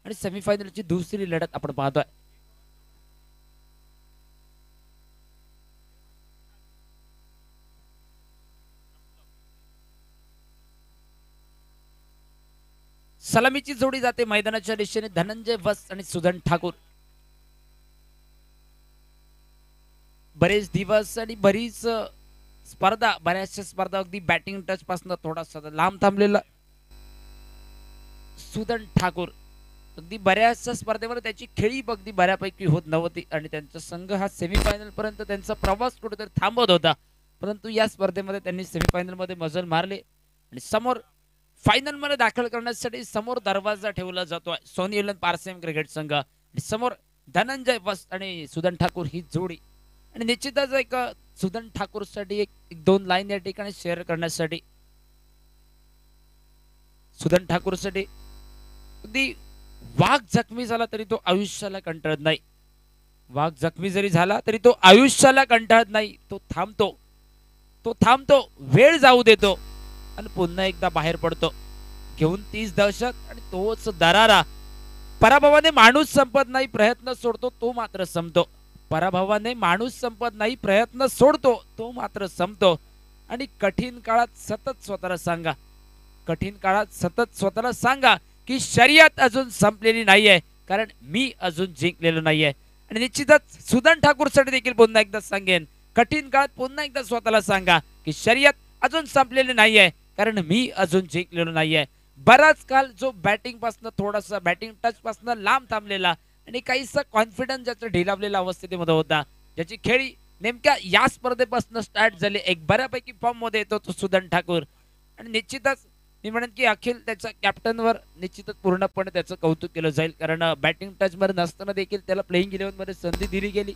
आणि सेमीफायनलची दुसरी लढत आपण पाहतोय. सलामीची जोडी जाते मैदानाच्या दिशेने. धनंजय वस आणि सुदन ठाकूर. बरेच दिवस आणि बरीच स्पर्धा, बऱ्याचशा स्पर्धा अगदी बॅटिंग टच पासून थोडासा लांब थांबलेला सुदन ठाकूर अगदी बऱ्याचशा स्पर्धेमध्ये त्याची खेळी अगदी बऱ्यापैकी होत नव्हती आणि त्यांचा संघ हा सेमीफायनल पर्यंत त्यांचा प्रवास कुठेतरी थांबत होता. परंतु या स्पर्धेमध्ये त्यांनी सेमीफायनल मध्ये मजल मारले आणि समोर फायनल मध्ये दाखल करण्यासाठी समोर दरवाजा ठेवला जातोय सोनी इलेव्हन पारसेम क्रिकेट संघ. समोर धनंजय वस आणि सुदन ठाकूर ही जोडी. आणि निश्चितच एक सुदन ठाकूर साठी एक दोन लाईन या ठिकाणी शेअर करण्यासाठी. सुदन ठाकूर साठी अगदी वाघ जखमी झाला तरी तो आयुष्याला कंटाळत नाही. वाघ जखमी जरी झाला तरी तो आयुष्याला कंटाळत नाही. तो थांबतो, वेळ जाऊ देतो आणि पुन्हा एकदा बाहेर पडतो घेऊन तीच दहशत आणि तोच दरारा. पराभवाने माणूस संपत नाही, प्रयत्न सोडतो तो मात्र संपतो. पराभवाने माणूस संपत नाही, प्रयत्न सोडतो तो मात्र संपतो. आणि कठीण काळात सतत स्वतःला सांगा की शर्यत अजून संपलेली नाहीये, कारण मी अजून जिंकलेलो नाहीये. आणि निश्चितच सुदन ठाकूर साठी देखील पुन्हा एकदा सांगेन, कठीण काळात पुन्हा एकदा स्वतःला सांगा की शर्यत अजून संपलेली नाहीये, कारण मी अजून जिंकलेलो नाहीये. बराच काल जो बॅटिंग पासून थोडासा बॅटिंग टच पासून लांब थांबलेला आणि काहीसा कॉन्फिडन्स ज्याचा ढिलावलेला अवस्थेमध्ये होता, ज्याची खेळी नेमक्या या स्पर्धेपासून स्टार्ट झाली, एक बऱ्यापैकी फॉर्म मध्ये येतो तो सुदन ठाकूर. आणि निश्चितच मी म्हणेन की अखिल त्याच्या कॅप्टनवर निश्चितच पूर्णपणे त्याचं कौतुक केलं जाईल, कारण बॅटिंग टच मध्ये नसताना देखील त्याला प्लेइंग 11 मध्ये संधी दिली गेली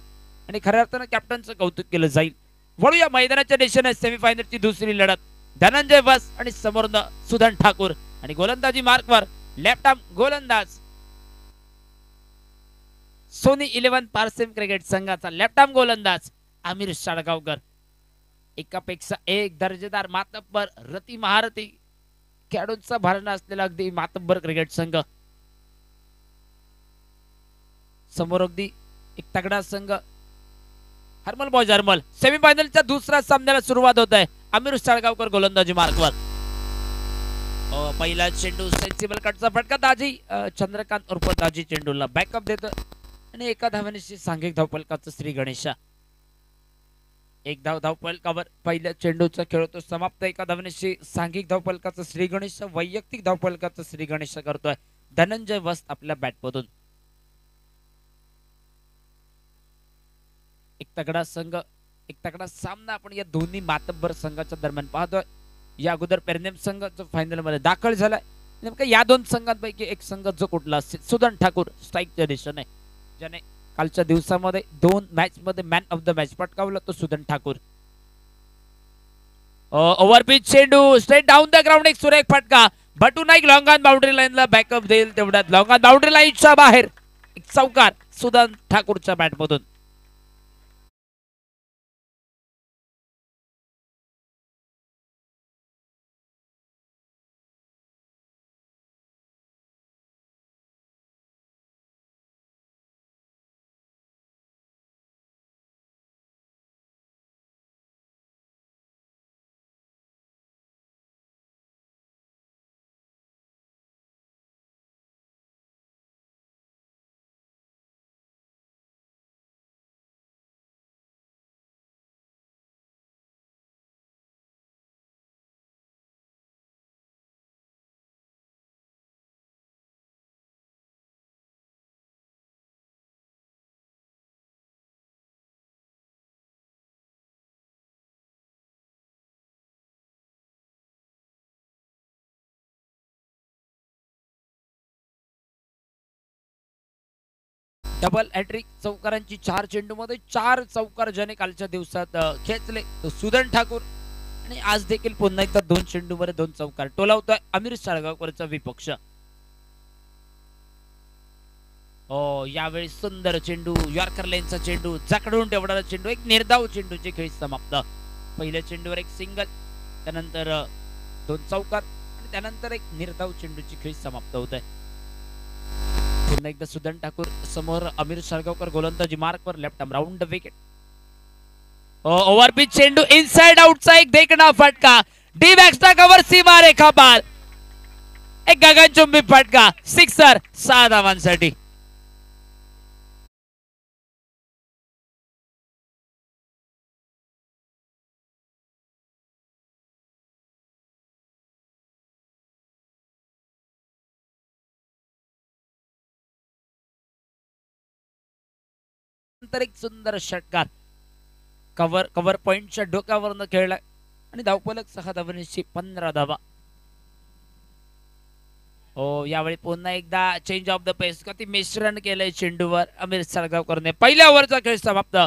आणि खऱ्या अर्थानं कॅप्टनचं कौतुक केलं जाईल. वळूया मैदानाच्या दिशेने सेमीफायनलची दुसरी लढत. धनंजय वस आणि समोरनं सुदन ठाकूर. आणि गोलंदाजी मार्कवर लेफ्ट आर्म गोलंदाज सोनी इलेव्हन पारसेम क्रिकेट संघाचा लेफ्ट आर्म गोलंदाज आमिर साळगावकर. एकापेक्षा एक दर्जेदार मातब्बर रती महारथी खेळाडूंचा भरणा असलेला अगदी मातब्बर क्रिकेट संघ. समोर अगदी एक तगडा संघ हरमल बॉयज हरमल. सेमीफायनलच्या दुसऱ्या सामन्याला सुरुवात होत आहे. आमिर साळगावकर गोलंदाजी मार्कवर. पहिला चेंडू सेन्सिबल कटचा फटका. दाजी चंद्रकांत उर्फ दाजी चेंडूला बॅकअप देत आणि एका धावनिशी सांघिक धावफलकाचं श्री गणेशा. एक धावफलकावर पहिल्या चेंडूचा खेळ तो समाप्त. एका धावनिशी सांघिक धावफलकाचं श्री गणेशा, वैयक्तिक धावफलकाचं श्री गणेशा करतोय धनंजय वस्त आपल्या बॅटमधून. एक तगडा संघ, एक तगडा सामना आपण या दोन्ही मातब्बर संघाच्या दरम्यान पाहतोय. या अगोदर पेरनेम संघ जो फायनल मध्ये दाखल झालाय, नेमका या दोन संघांपैकी एक संघ जो कुठला असेल, सुदन ठाकूर स्ट्राईकच्या दिशेने, ज्याने कालच्या दिवसामध्ये 2 मॅच मध्ये मॅन ऑफ द मॅच पटकावला तो सुदन ठाकूर. ओव्हरपिच चेंडू स्ट्रेट डाऊन द ग्राउंड. एक सुरेख फटका. बटू नाईक लॉंग ऑन बाउंड्री लाईनला बॅकअप देईल. तेवढ्यात लॉंग ऑन बाउंड्री लाईनच्या बाहेर एक चौकार सुदन ठाकूरच्या बॅटमधून. डबल हॅट्रिक चौकारांची 4 चेंडूमध्ये 4 चौकार ज्याने कालच्या दिवसात खेचले तो सुदन ठाकूर. आणि आज देखील पुन्हा एकदा 2 चेंडूमध्ये 2 चौकार टोलावतोय आमिर साळगावकरचा विपक्ष. यावेळी सुंदर चेंडू, यॉर्कर लेनचा चेंडू, जकडून तेवढा चेंडू, एक निर्धाव चेंडूची खेळी समाप्त. पहिल्या चेंडूवर एक सिंगल, त्यानंतर 2 चौकार आणि त्यानंतर एक निर्धाव चेंडूची खेळी समाप्त होत आहे. पुन्हा एकदा सुदन ठाकूर समोर अमीर सरगावकर गोलंदाजी मार्कवर left arm round the wicket. Over pitch चेंडू इनसाइड आउटचा एक देखणा फटका. डी बॅक्सचा कव्हर सीमा रेखा पार. एक गगनचुंबी फटका. सिक्सर 6 धावांसाठी. नंतर एक सुंदर षटकार कव्हर कव्हर पॉइंटच्या डोक्यावरनं खेळलाय आणि धावफलक 6 धावांची 15 धावा. हो यावेळी पुन्हा एकदा चेंज ऑफ द पेस का ती मिश्रण केलंय चेंडूवर अमीर सळगावकरने. पहिल्या ओव्हरचा खेळ समाप्त.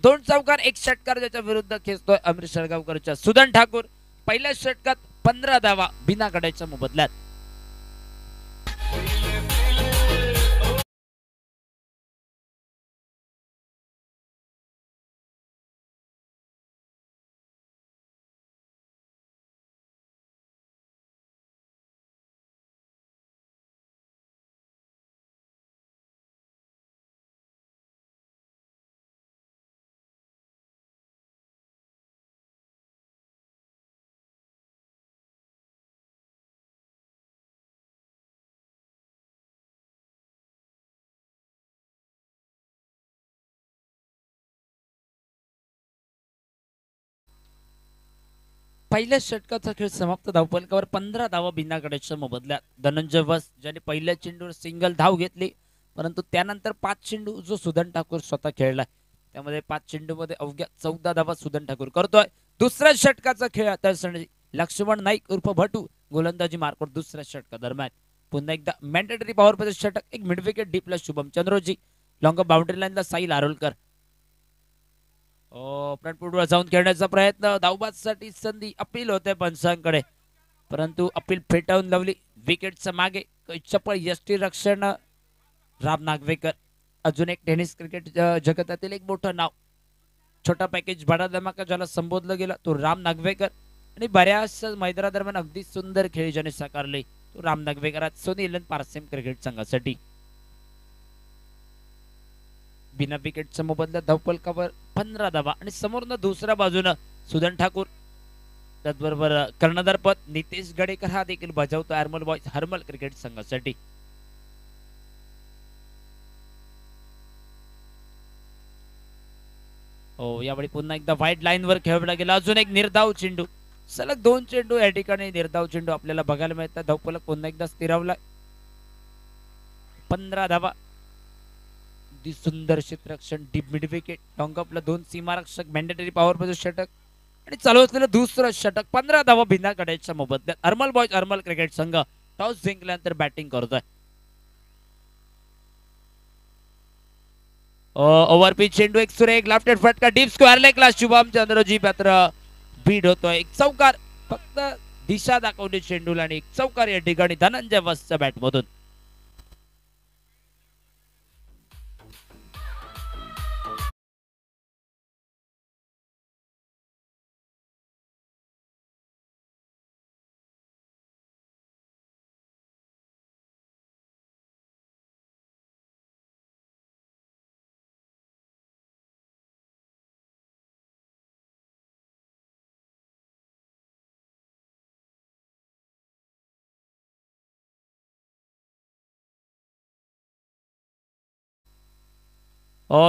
2 चौकार 1 षटकार ज्याच्या विरुद्ध खेचतोय अमीर सळगावकरच्या सुदन ठाकूर. पहिल्या षटकात 15 धावा बिना गड्याच्या मोबदल्यात. पहिल्या षटकाचा खेळ समाप्त. धावफलकावर 15 धावा बिना गड्याच्या मोबदल्यात. धनंजय वस ज्याने पहिल्या चेंडूवर सिंगल धाव घेतली, परंतु त्यानंतर 5 चेंडू जो सुदन ठाकूर स्वतः खेळलाय त्यामध्ये 5 चेंडूमध्ये अवघ्या 14 धावा सुदन ठाकूर करतोय. दुसऱ्या षटकाचा खेळ आता लक्ष्मण नाईक उर्फ भटू गोलंदाजी मार्कवर दुसऱ्या षटका दरम्यान. पुन्हा एकदा मॅन्डेटरी पॉवर प्ले षटक. एक मिड विकेट डीपला शुभम चंद्रोजी. लॉंग बाउंड्री लाईनला साईल आरोलकर. फ्रंटफूटवर जाऊन खेळण्याचा प्रयत्न. धावबादसाठी संधी अपील होते पंचांकडे, परंतु अपील फेटाळून लावली. विकेटच्या मागे चपळ यष्टी रक्षण राम नागवेकर. अजून एक टेनिस क्रिकेट जगतातील एक मोठं नाव. छोटा पॅकेज बडा धमाका ज्याला संबोधलं गेलं तो राम नागवेकर. आणि बऱ्याच मैदानादरम्यान अगदी सुंदर खेळ ज्याने साकारले तो राम नागवेकर. आज सोनी इलेव्हन पारसेम क्रिकेट संघासाठी बिना विकेटच्या मोबदल्यात धावफलकावर 15 धावा. आणि समोरनं दुसऱ्या बाजूनं सुदन ठाकूर. त्याचबरोबर कर्णधार पद नितेश गडेकर हा देखील बजावतो हर्मल बॉयज हर्मल क्रिकेट संघासाठी. हो यावेळी पुन्हा एकदा व्हाईट लाईन वर खेळवला गेला. अजून एक निर्धाव चेंडू. सलग 2 चेंडू या ठिकाणी निर्धाव चेंडू आपल्याला बघायला मिळतात. धावफलक पुन्हा एकदा स्थिरावला. 15 धावा. सुंदर क्षेत्ररक्षण डीप मिड विकेट. लॉंगअपला 2 सीमारक्षक. मॅन्डेटरी पॉवर प्ले षटक आणि चालू असलेलं दुसरं षटक. 15 धावा बिना गड्याच्या मोबदल्यात. हर्मल बॉयज हर्मल क्रिकेट संघ टॉस जिंकल्यानंतर बॅटिंग करतोय. ओव्हर पिच चेंडू एक सुरेख लेफ्ट फटका डीप स्क्वेअर लेगला शुभम चंद्रजी पात्र बीड होतोय. एक चौकार. फक्त दिशा दाखवली चेंडूला आणि एक चौकार या ठिकाणी धनंजय वसच्या बॅट मधून.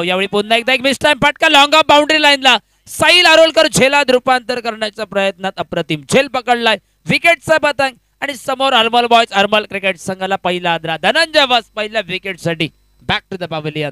यावेळी पुन्हा एकदा एक मिस टाइम फटका. लॉंग ऑफ बाउंड्री लाईनला साईल आरोलकर झेलात रूपांतर करण्याच्या प्रयत्नात अप्रतिम झेल पकडलाय. विकेटचा पतंग आणि समोर हर्मल बॉयज हर्मल क्रिकेट संघाला पहिला आदरा. धनंजय वस पहिल्या विकेटसाठी back to the pavilion.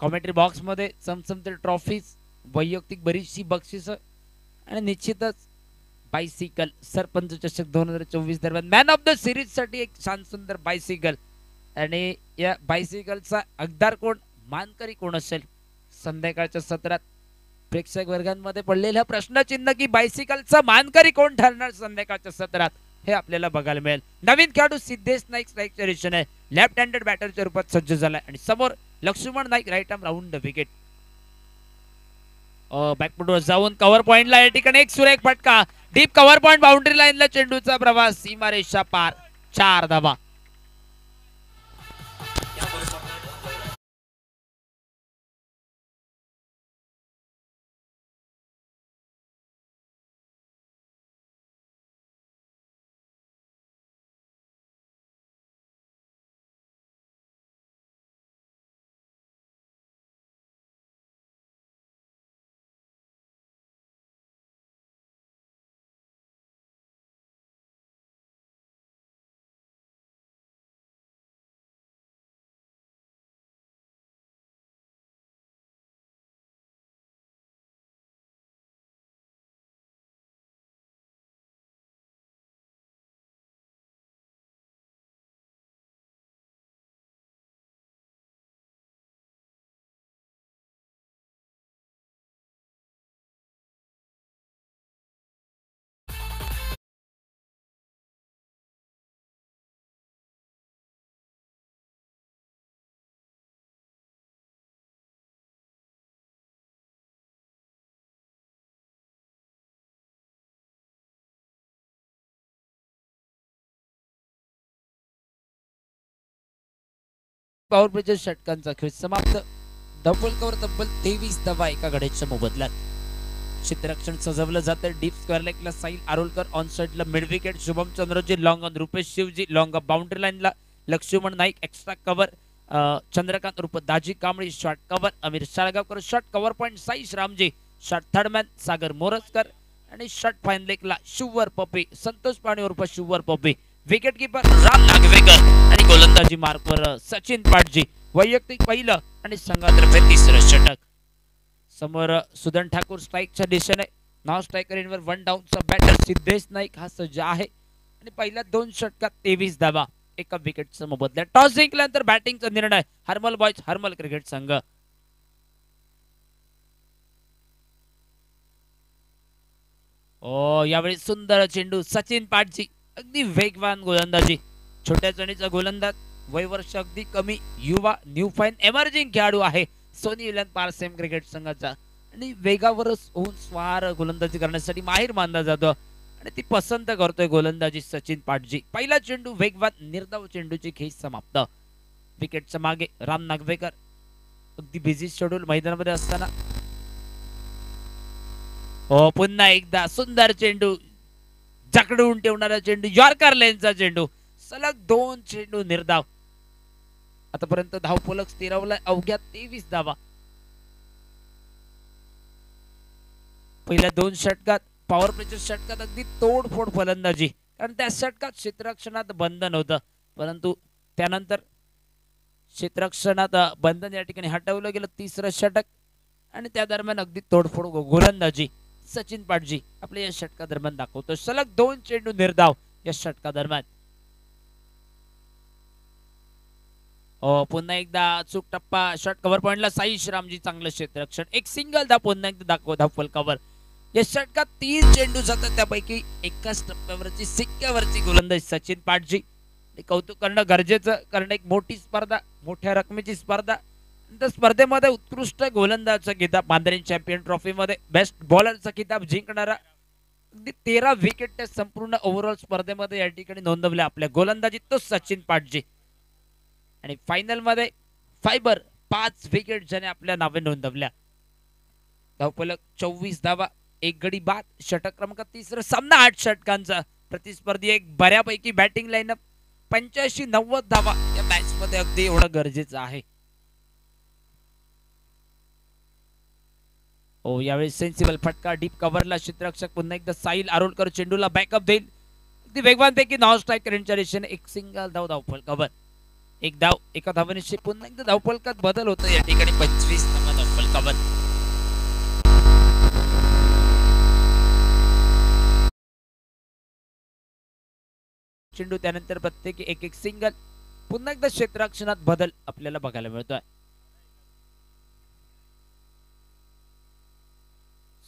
Commentary box मध्ये चमचमते ट्रॉफीज, वैयक्तिक बरीचशी बक्षिस आणि निश्चितच बायसिकल सरपंच चषक 2024 दरम्यान मॅन ऑफ द सिरीज साठी एक छान सुंदर बायसिकल आणि या बायसिकलचा हकदार कोण, मानकरी कोण असेल, संध्याकाळच्या सत्रात प्रेक्षक वर्गांमध्ये पडलेला प्रश्नचिन्ह की बायसिकलचा मानकरी कोण ठरणार संध्याकाळच्या सत्रात हे आपल्याला बघायला मिळेल. नवीन खेळाडू सिद्धेश नाईक स्ट्राईकच्या दिशेने लेफ्ट हँडेड बॅटरच्या रूपात सज्ज झालाय आणि समोर Laxman Naik right arm round the wicket. बॅकफुटवर जाऊन कव्हर पॉइंटला या ठिकाणी एक सुरेख फटका, डीप कव्हर पॉइंट बाउंड्री लाईनला चेंडूचा प्रवास, सीमारेषा पार, 4 धावा. पॉवर प्लेच्या षटकांचा खेळ समाप्त. डबल कव्हर तब्बल 23 धावा एका गड्याच्या मोबदल्यात. क्षेत्ररक्षण सजवलं जातं. डीप स्क्वेअर लेगला साहिल आरोलकर, ऑन साइडला mid wicket Shubham Chandraji, long on Rupesh Shivji, long boundary लाईनला Laxman Naik, extra cover Chandrakant Roop Daji Kambli, short cover Amir Shalgaonkar, short cover point Saish Ramji, short third man Sagar Morajkar आणि शॉर्ट फाईन लेगला शुवर पप्पी संतोष पाणी उर्फ शुवर पप्पी, विकेट कीपर राम नागवेकर आणि गोलंदाजी मार्कवर सचिन पाटजी. वैयक्तिक पहिलं आणि संघातर्फे तिसरं षटक. समोर सुदन ठाकूर स्ट्राईकच्या दिशेने, नाव स्ट्रायकर इनवर 1 डाऊनचा बॅटर सिद्धेश नाईक हा सज्ज आहे आणि पहिल्या 2 षटकात 23 धावा एका विकेटचा मोबदला. टॉस जिंकल्यानंतर बॅटिंगचा निर्णय हरमल बॉयज हरमल क्रिकेट संघ. यावेळी सुंदर चेंडू, सचिन पाटजी अगदी वेगवान गोलंदाजी, छोट्या चणीचा गोलंदाज, वय वर्ष अगदी कमी, युवा न्यू फाईन एमर्जिंग खेळाडू आहे सोनी विलन पारसेम क्रिकेट संघाचा आणि वेगावरच होऊन स्वार गोलंदाजी करण्यासाठी माहीर मानला जातो आणि ती पसंत करतोय गोलंदाजी सचिन पाटजी. पहिला चेंडू वेगवान निर्धाव चेंडूची खेच समाप्त. विकेटच्या मागे राम नागवेकर अगदी बिझी शेड्यूल मैदानामध्ये असताना पुन्हा एकदा सुंदर चेंडू, जकडून ठेवणारा चेंडू, यॉर्कर लेनचा चेंडू, सलग 2 चेंडू निर्धाव. आतापर्यंत धावफलक स्थिरावलाय अवघ्या 23 धावा. पहिल्या 2 षटकात पॉवर प्लेच्या षटकात अगदी तोडफोड फलंदाजी, कारण त्या षटकात क्षेत्ररक्षणात बंधन होतं, परंतु त्यानंतर क्षेत्ररक्षणात बंधन या ठिकाणी हटवलं गेलं. तिसरं षटक आणि त्या दरम्यान अगदी तोडफोड गोलंदाजी सचिन पाटजी आपल्या या षटका दरम्यान दाखवतो. सलग 2 चेंडू निर्धाव या षटका दरम्यान. पुन्हा एकदा चूक टप्पा, शॉट कव्हर पॉइंटला साईश रामजी चांगलं क्षेत्ररक्षण, एक सिंगल धाव पुन्हा एकदा धावफल कव्हर. या षटकात 3 चेंडू जातात, त्यापैकी एकाच टप्प्यावरची सिक्क्यावरची गोलंदाज सचिन पाटजी. कौतुक करणं गरजेचं, कारण एक मोठी स्पर्धा, मोठ्या रकमेची स्पर्धा. त्या स्पर्धेमध्ये उत्कृष्ट गोलंदाजचा किताब, मांदरीन चॅम्पियन ट्रॉफी मध्ये बेस्ट बॉलरचा किताब जिंकणारा, अगदी 13 विकेट त्या संपूर्ण ओव्हरऑल स्पर्धेमध्ये या ठिकाणी नोंदवल्या आपल्या गोलंदाजीत तो सचिन पाटजी. आणि फायनल मध्ये फायबर 5 विकेट ज्याने आपल्या नावे नोंदवल्या. धावफलक 24 धावा, 1 गडी बाद, षटक क्रमांक 3. सामना 8 षटकांचा, प्रतिस्पर्धी एक बऱ्यापैकी बॅटिंग लाईनअप, 85-90 धावा या मॅच मध्ये अगदी एवढं गरजेचं आहे. यावेळी सेन्सिबल फटका, डीप कव्हरला क्षेत्ररक्षक पुन्हा एकदा साहिल आरोलकर चेंडूला बॅकअप देईल. अगदी वेगवान पैकी नॉन स्ट्रायकर यांच्या दिशेने एक सिंगल धावफल कव्हर. एक धाव एका धावनिशी पुन्हा एकदा धावफलकात बदल होतो या ठिकाणी 25 धावा धावफलकावर. चेंडू त्यानंतर प्रत्येकी एक एक सिंगल. पुन्हा एकदा क्षेत्ररक्षणात बदल आपल्याला बघायला मिळतोय.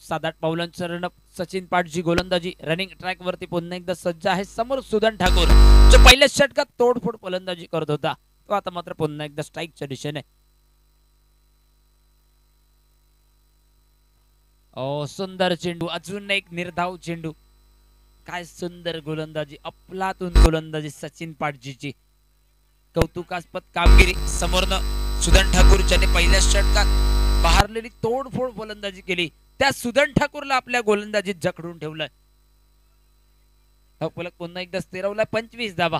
7-8 पावलांचं रनअप. सचिन पाटजी गोलंदाजी रनिंग ट्रॅक वरती पुन्हा एकदा सज्ज आहे. समोर सुदन ठाकूर जो पहिल्या षटकात तोडफोड फलंदाजी करत होता तो आता मात्र पुन्हा एकदा स्ट्राईकच्या दिशेने. सुंदर चेंडू. अजून एक निर्धाव चेंडू. काय सुंदर गोलंदाजी. अफलातून गोलंदाजी सचिन पाटजीची. कौतुकास्पद कामगिरी. समोरनं सुदन ठाकूर ज्याने पहिल्या षटकात बहारलेली तोडफोड गोलंदाजी केली त्या सुदन ठाकूरला आपल्या गोलंदाजीत जखडून ठेवलंय. धावफलक पुन्हा एकदा स्थिरवलाय. 25 धावा.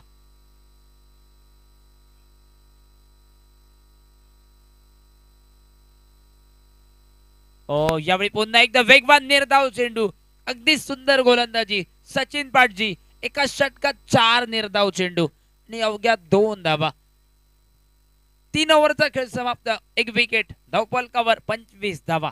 यावेळी पुन्हा एकदा वेगवान निर्धाव चेंडू. अगदी सुंदर गोलंदाजी सचिन पाटजी. एका षटकात 4 निर्धाव चेंडू आणि अवघ्या 2 धावा. 3 ओव्हरचा खेळ समाप्त. एक विकेट. धावफलकावर 25 धावा.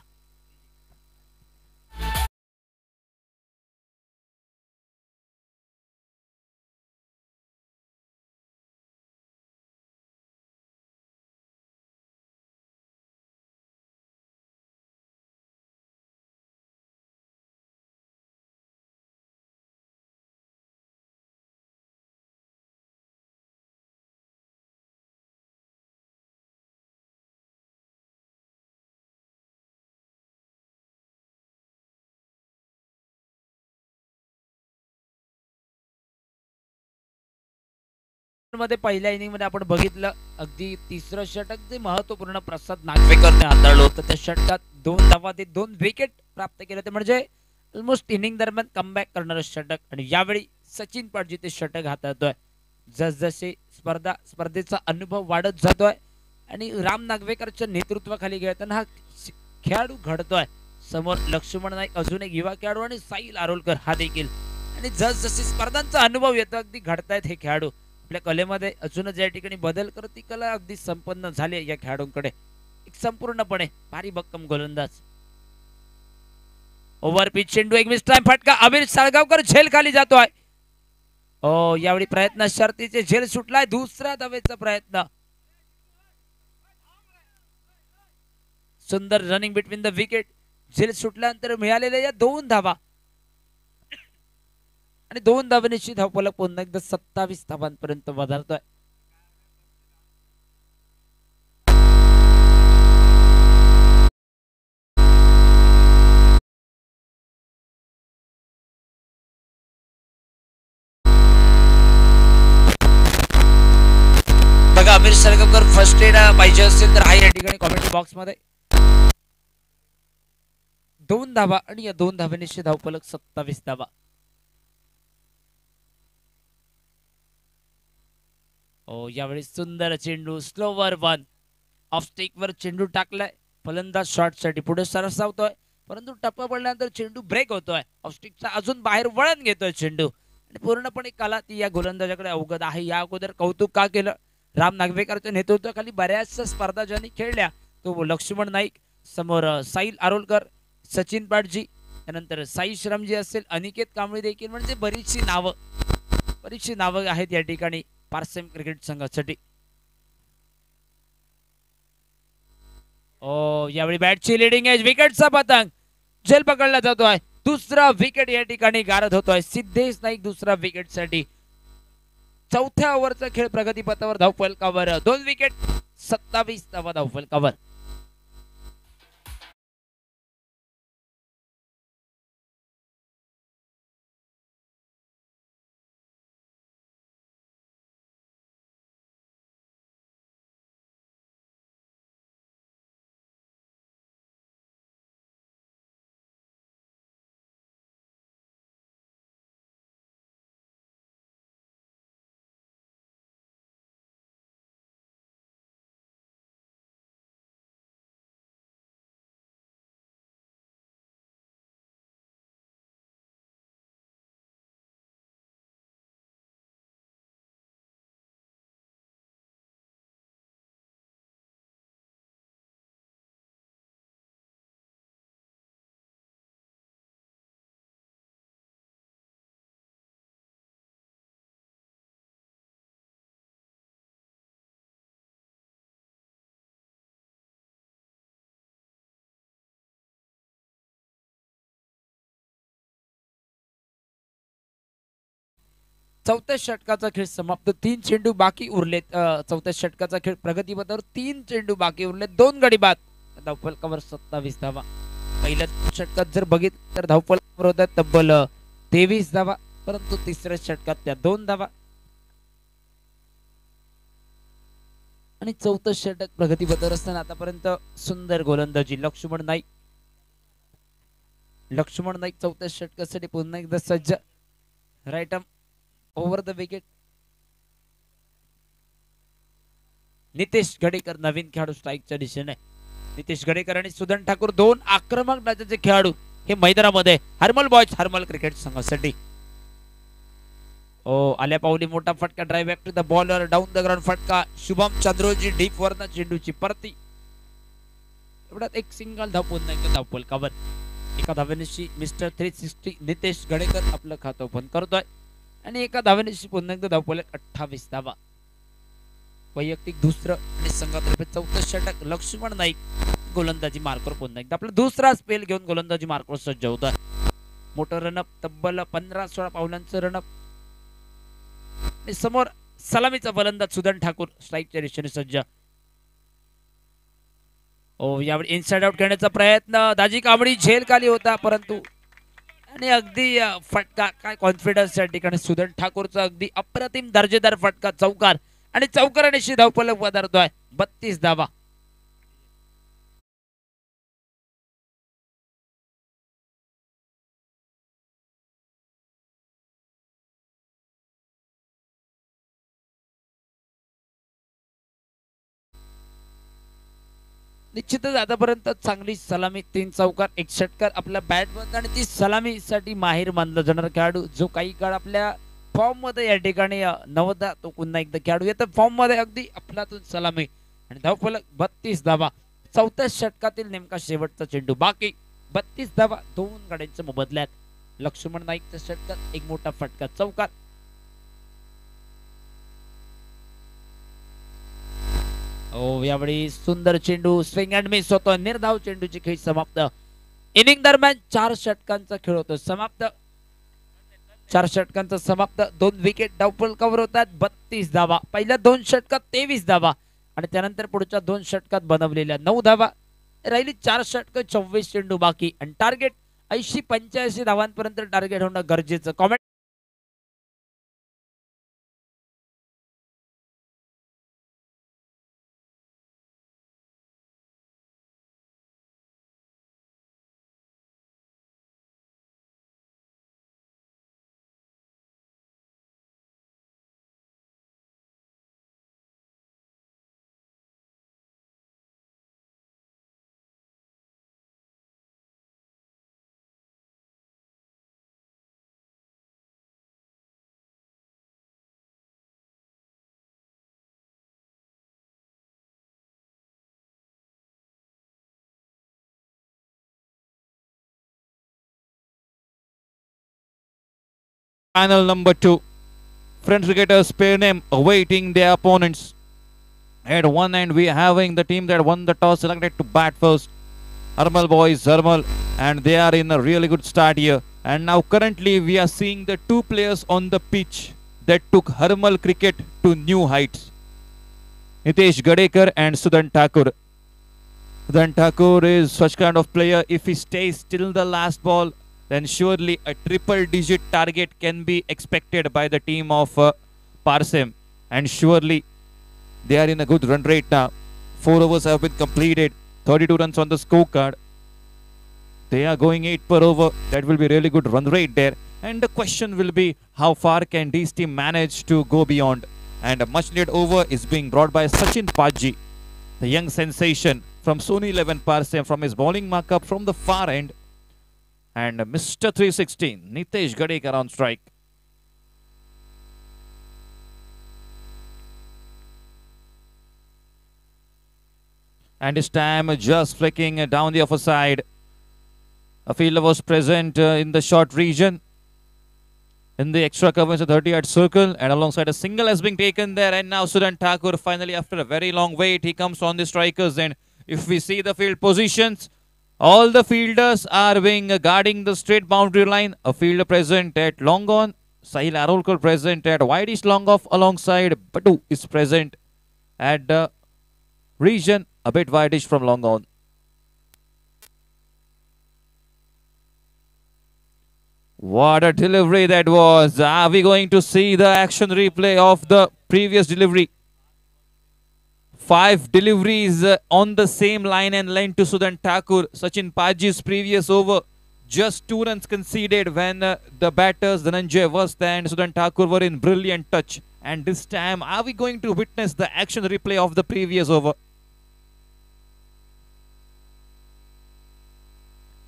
मध्ये पहिल्या इनिंग मध्ये आपण बघितलं अगदी तिसरं षटक जे महत्वपूर्ण प्रसाद नागवेकरने हाताळलं होतं. त्या षटकात 2 धावा ते 2 विकेट प्राप्त केले होते. म्हणजे ऑलमोस्ट इनिंग दरम्यान कमबॅक करणारं षटक. आणि यावेळी सचिन पाटजी ते षटक हाताळतोय. जसजसे स्पर्धेचा अनुभव वाढत जातोय आणि राम नागवेकरच्या नेतृत्वाखाली खेळताना हा खेळाडू घडतोय. समोर लक्ष्मण नाईक अजून एक युवा खेळाडू आणि साहिल आरोलकर हा देखील. आणि जसजसे स्पर्धांचा अनुभव येतो अगदी घडतायत हे खेळाडू. आपल्या कलेमध्ये अजूनच या ठिकाणी बदल करत ती कला अगदी संपन्न झाली या खेळाडूंकडे. एक संपूर्णपणे भारी भक्कम गोलंदाज. ओव्हर पिच चेंडू. एक मिस टाइम फटका. अमिर साळगावकर झेल खाली जातोय. यावेळी प्रयत्न शर्तीचे झेल सुटलाय. दुसऱ्या धावेचा प्रयत्न. सुंदर रनिंग बिटवीन द विकेट. झेल सुटल्यानंतर मिळालेल्या या 2 धावा आणि 2 धावांची धावफलक पुन्हा एकदा 27 धावांपर्यंत वधारतोय. बघा अमिर सरगमकर फर्स्ट एड पाहिजे असेल तर आहे या ठिकाणी कॉमेंट बॉक्स मध्ये. 2 धावा आणि या 2 धावांची धावफलक 27 धावा. यावेळी सुंदर चेंडू. Slower one. ऑफ स्टिक वर चेंडू टाकलाय. फलंदाज शॉट साठी पुढे सरसावतोय परंतु टप्पा पडल्यानंतर चेंडू ब्रेक होतोय. ऑफ स्टिकचा अजून बाहेर वळण घेतोय चेंडू आणि पूर्णपणे कला ती या गोलंदाजाकडे अवगत आहे. या अगोदर कौतुक का केलं राम नागवेकरच्या नेतृत्वाखाली बऱ्याचशा स्पर्धा ज्यांनी खेळल्या तो लक्ष्मण नाईक. समोर साहिल आरोलकर, सचिन पाटजी, त्यानंतर साई श्रमजी असेल, अनिकेत कांबळे देखील. म्हणजे बरीचशी नावं आहेत या ठिकाणी पारसेम क्रिकेट संघासाठी. यावेळी बॅटची लिडिंग एज. विकेटचा पतंग. झेल पकडला जातोय. दुसरा विकेट या ठिकाणी गारद होतोय. सिद्धेश नाईक दुसरा विकेट साठी. चौथ्या ओव्हरचा खेळ प्रगतीपथावर. धावफलकावर 2 विकेट. 27 धावा धावफलकावर. चौथ्या षटकाचा खेळ समाप्त. 3 चेंडू बाकी उरलेत. चौथ्या षटकाचा खेळ प्रगतीपथावर 3 चेंडू बाकी उरलेत. 2 गडी बाद. धावफलकावर 27 धावा. पहिल्या षटकात जर बघितलं तर धावफलकावर होत्या तब्बल 23 धावा, परंतु तिसऱ्या षटकात त्या 2 धावा. आणि चौथं षटक प्रगतीपथावर असताना आतापर्यंत सुंदर गोलंदाजी लक्ष्मण नाईक. चौथ्या षटकासाठी पुन्हा एकदा सज्ज. Right arm over the wicket. Nitesh Gadekar नवीन खेळाडू स्ट्राईकच्या दिशेने. नितेश गडेकर आणि सुदन ठाकूर 2 आक्रमक डावाचे खेळाडू हे मैदानामध्ये हरमल बॉयज हरमल क्रिकेट संघासाठी. आल्या पावली मोठा फटका. Drive back to the bowler. Down the ground फटका. शुभम चंद्रोजी डीप वरना चेंडूची परती. एवढ्यात एक सिंगल धाव पुन्हा एकदा धावफलकावर. एका धावेनिशी मिस्टर 360 नितेश गडेकर आपलं खातं ओपन करतोय आणि एका धावेनिशी पुन्हा एकदा धावफलक 28 धावा. वैयक्तिक दुसरं आणि संघातर्फे चौथं षटक. लक्ष्मण नाईक गोलंदाजी मार्कवर पुन्हा एकदा आपला दुसरा स्पेल घेऊन गोलंदाजी मार्कवर सज्ज होता. मोठं रनअप तब्बल 15-16 पावलांचं रनअप. समोर सलामीचा फलंदाज सुदन ठाकूर स्ट्राईकच्या दिशेने सज्ज. यावेळी इनसाइड आउट खेळण्याचा प्रयत्न. दाजी कांबळी झेल खाली होता, परंतु आणि अगदी फटका. काय कॉन्फिडन्स या ठिकाणी सुदन ठाकूरचा अगदी अप्रतिम दर्जेदार फटका. चौकार आणि चौकाराने धावफलक पदार्थोय 32 धावा. निश्चितच आतापर्यंत चांगली सलामी. 3 चौकार 1 षटकार आपल्या बॅट मध्ये आणि ती सलामीसाठी माहिर मानला जाणारा खेळाडू जो काही काळ आपल्या फॉर्म मध्ये या ठिकाणी नवदा. तो पुन्हा एकदा खेळाडू येतो फॉर्म मध्ये अगदी आपलातून सलामी आणि धावफलक 32 धावा. चौथ्या षटकातील नेमका शेवटचा चेंडू बाकी. 32 धावा 2 गाड्यांच्या मोबदल्यात. लक्ष्मण नाईकच्या षटकात एक मोठा फटका. चौकार. यावेळी सुंदर चेंडू. स्विंग अँड मिस होतो. निर्धाव चेंडूची खेळ समाप्त. इनिंग दरम्यान 4 षटकांचा खेळ होतो समाप्त. 4 षटकांचा समाप्त. 2 विकेट धावफलकावर होतात. 32 धावा. पहिल्या 2 षटकात 23 धावा आणि त्यानंतर पुढच्या 2 षटकात बनवलेल्या 9 धावा. राहिली 4 षटक 24 चेंडू बाकी आणि टार्गेट 80-85 धावांपर्यंत टार्गेट होणं गरजेचं. Comment Final number 2. French cricketers pair name awaiting their opponents. At one end we are having the team that won the toss selected to bat first. Harmal boys, Harmal, and they are in a really good start here. And now currently we are seeing the 2 players on the pitch that took Harmal cricket to new heights. Nitesh Gadekar and Sudan Thakur. Sudan Thakur is such kind of player, if he stays till the last ball, then surely a triple-digit target can be expected by the team of Parsem. And surely they are in a good run rate now. 4 overs have been completed. 32 runs on the scorecard. They are going 8 per over. That will be really good run rate there. And the question will be, how far can this team manage to go beyond? And a much-needed over is being brought by Sachin Paji, the young sensation from Sony 11 Parsem, from his bowling markup from the far end. And Mr. 316, Nitesh Gadekar on strike. And this time just flicking down the offer side. A fielder was present in the short region. In the extra cover, 30-yard circle, and alongside a single has been taken there. And now Sudan Thakur finally, after a very long wait, he comes on the strikers. And if we see the field positions, all the fielders are being guarding the straight boundary line. A fielder present at long on, Sahil Arolkar present at wide is long off alongside Badu is present at the region a bit wideish from long on. What a delivery that was. Are we going to see the action replay of the previous delivery? 5 deliveries on the same line and length to Sudan Thakur. Sachin Paji's previous over, just 2 runs conceded when the batters Dhananjay Vast and Sudan Thakur were in brilliant touch. And this time, are we going to witness the action replay of the previous over?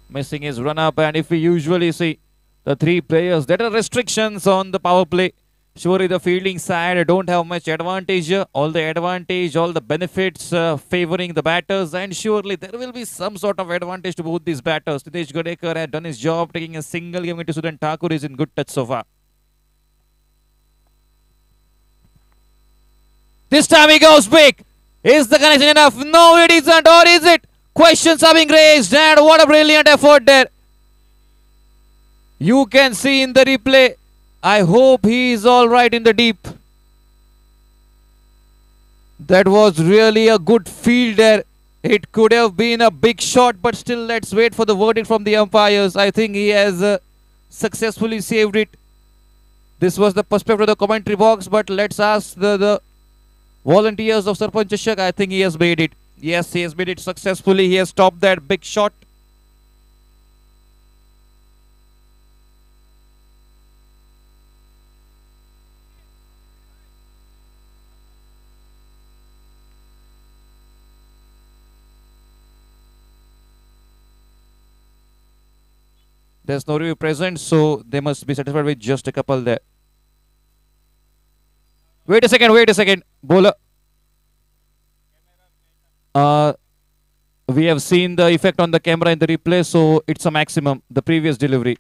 Missing his run up, and if we usually see the 3 players, there are restrictions on the power play. Surely the fielding side don't have much advantage here. All the advantage, all the benefits favoring the batters, and surely there will be some sort of advantage to both these batters. Nitesh Gadekar had done his job, taking a single game into Sudan Thakur is in good touch so far. This time he goes big. Is the connection enough? No, it isn't, or is it? Questions are being raised, and what a brilliant effort there. You can see in the replay. I hope he is alright in the deep. That was really a good field there. It could have been a big shot, but still let's wait for the verdict from the umpires. I think he has successfully saved it. This was the perspective of the commentary box, but let's ask the volunteers of Sarpanch Chashak. I think he has made it. Yes, he has made it successfully. He has stopped that big shot. There's no review present, so they must be satisfied with just a couple there. Wait a second. Bowler. We have seen the effect on the camera in the replay, so it's a maximum, the previous delivery.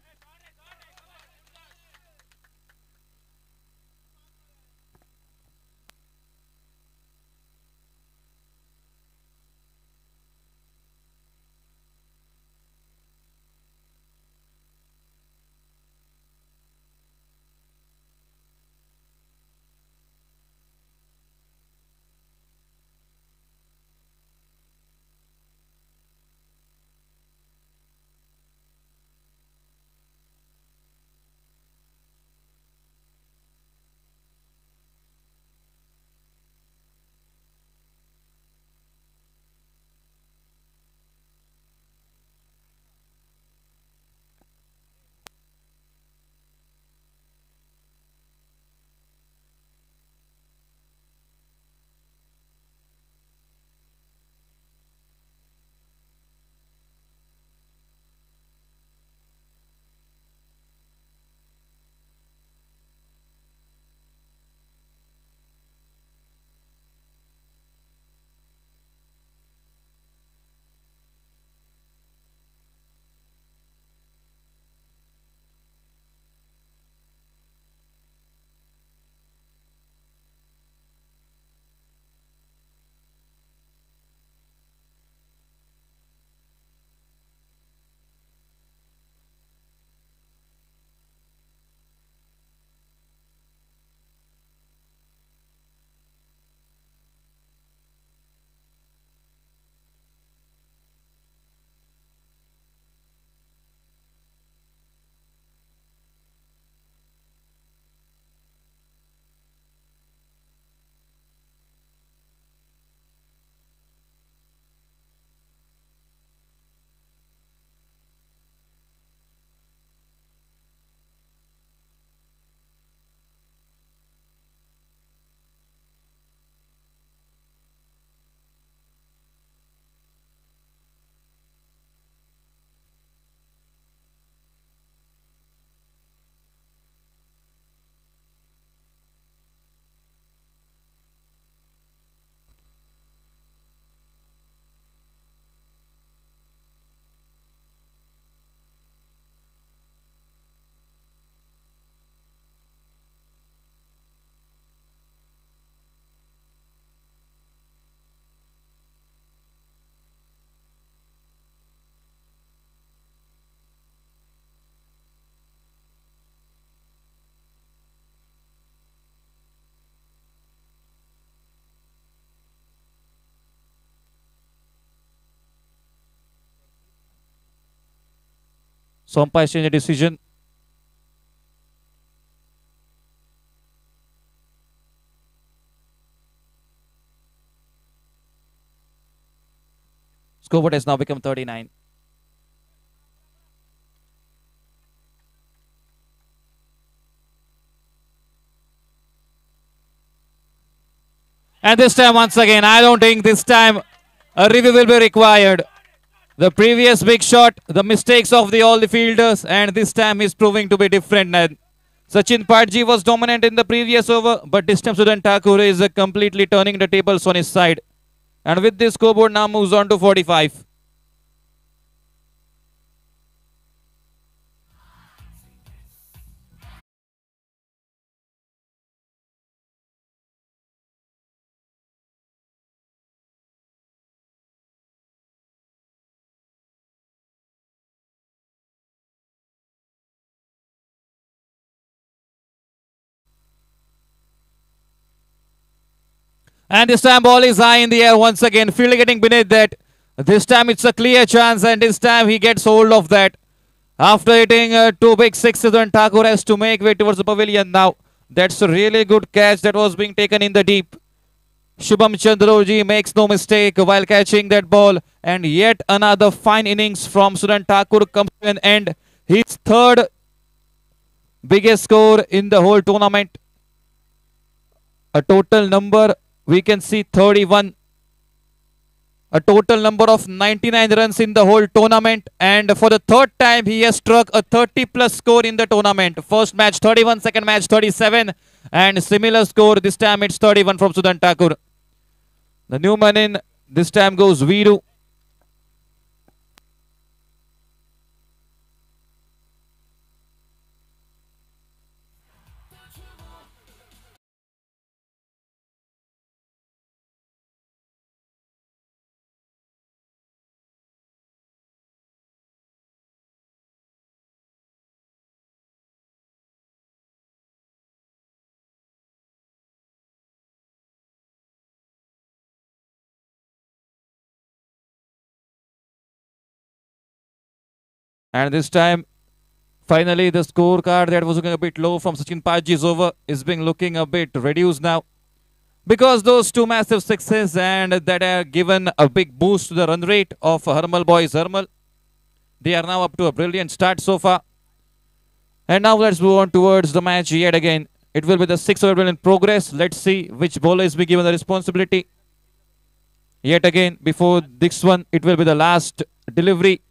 So umpire change the decision. Scoreboard has now become 39. And this time, once again, I don't think this time a review will be required. The previous big shot, the mistakes of all the fielders, and this time is proving to be different. And Sachin Patji was dominant in the previous over, but this time Sudan Thakur is completely turning the tables on his side. And with this, scoreboard now moves on to 45. And this time ball is high in the air once again. Fielder getting beneath that. This time it's a clear chance, and this time he gets hold of that. After hitting two big sixes, and Thakur has to make way towards the pavilion now. That's a really good catch that was being taken in the deep. Shubham Chandroji makes no mistake while catching that ball. And yet another fine innings from Sudan Thakur comes to an end. His third biggest score in the whole tournament. A total number, we can see 31. A total number of 99 runs in the whole tournament. And for the third time, he has struck a 30 plus score in the tournament. First match 31, second match 37. And similar score, this time it's 31 from Sudan Thakur. The new man in, this time goes Viru. And this time, finally, the scorecard that was looking a bit low from Sachin Patji's over is being looking a bit reduced now. Because those two massive sixes and that have given a big boost to the run rate of Harmal boys Harmal. They are now up to a brilliant start so far. And now let's move on towards the match yet again. It will be the 6th over in progress. Let's see which bowler is being given the responsibility. Yet again, before this one, it will be the last delivery.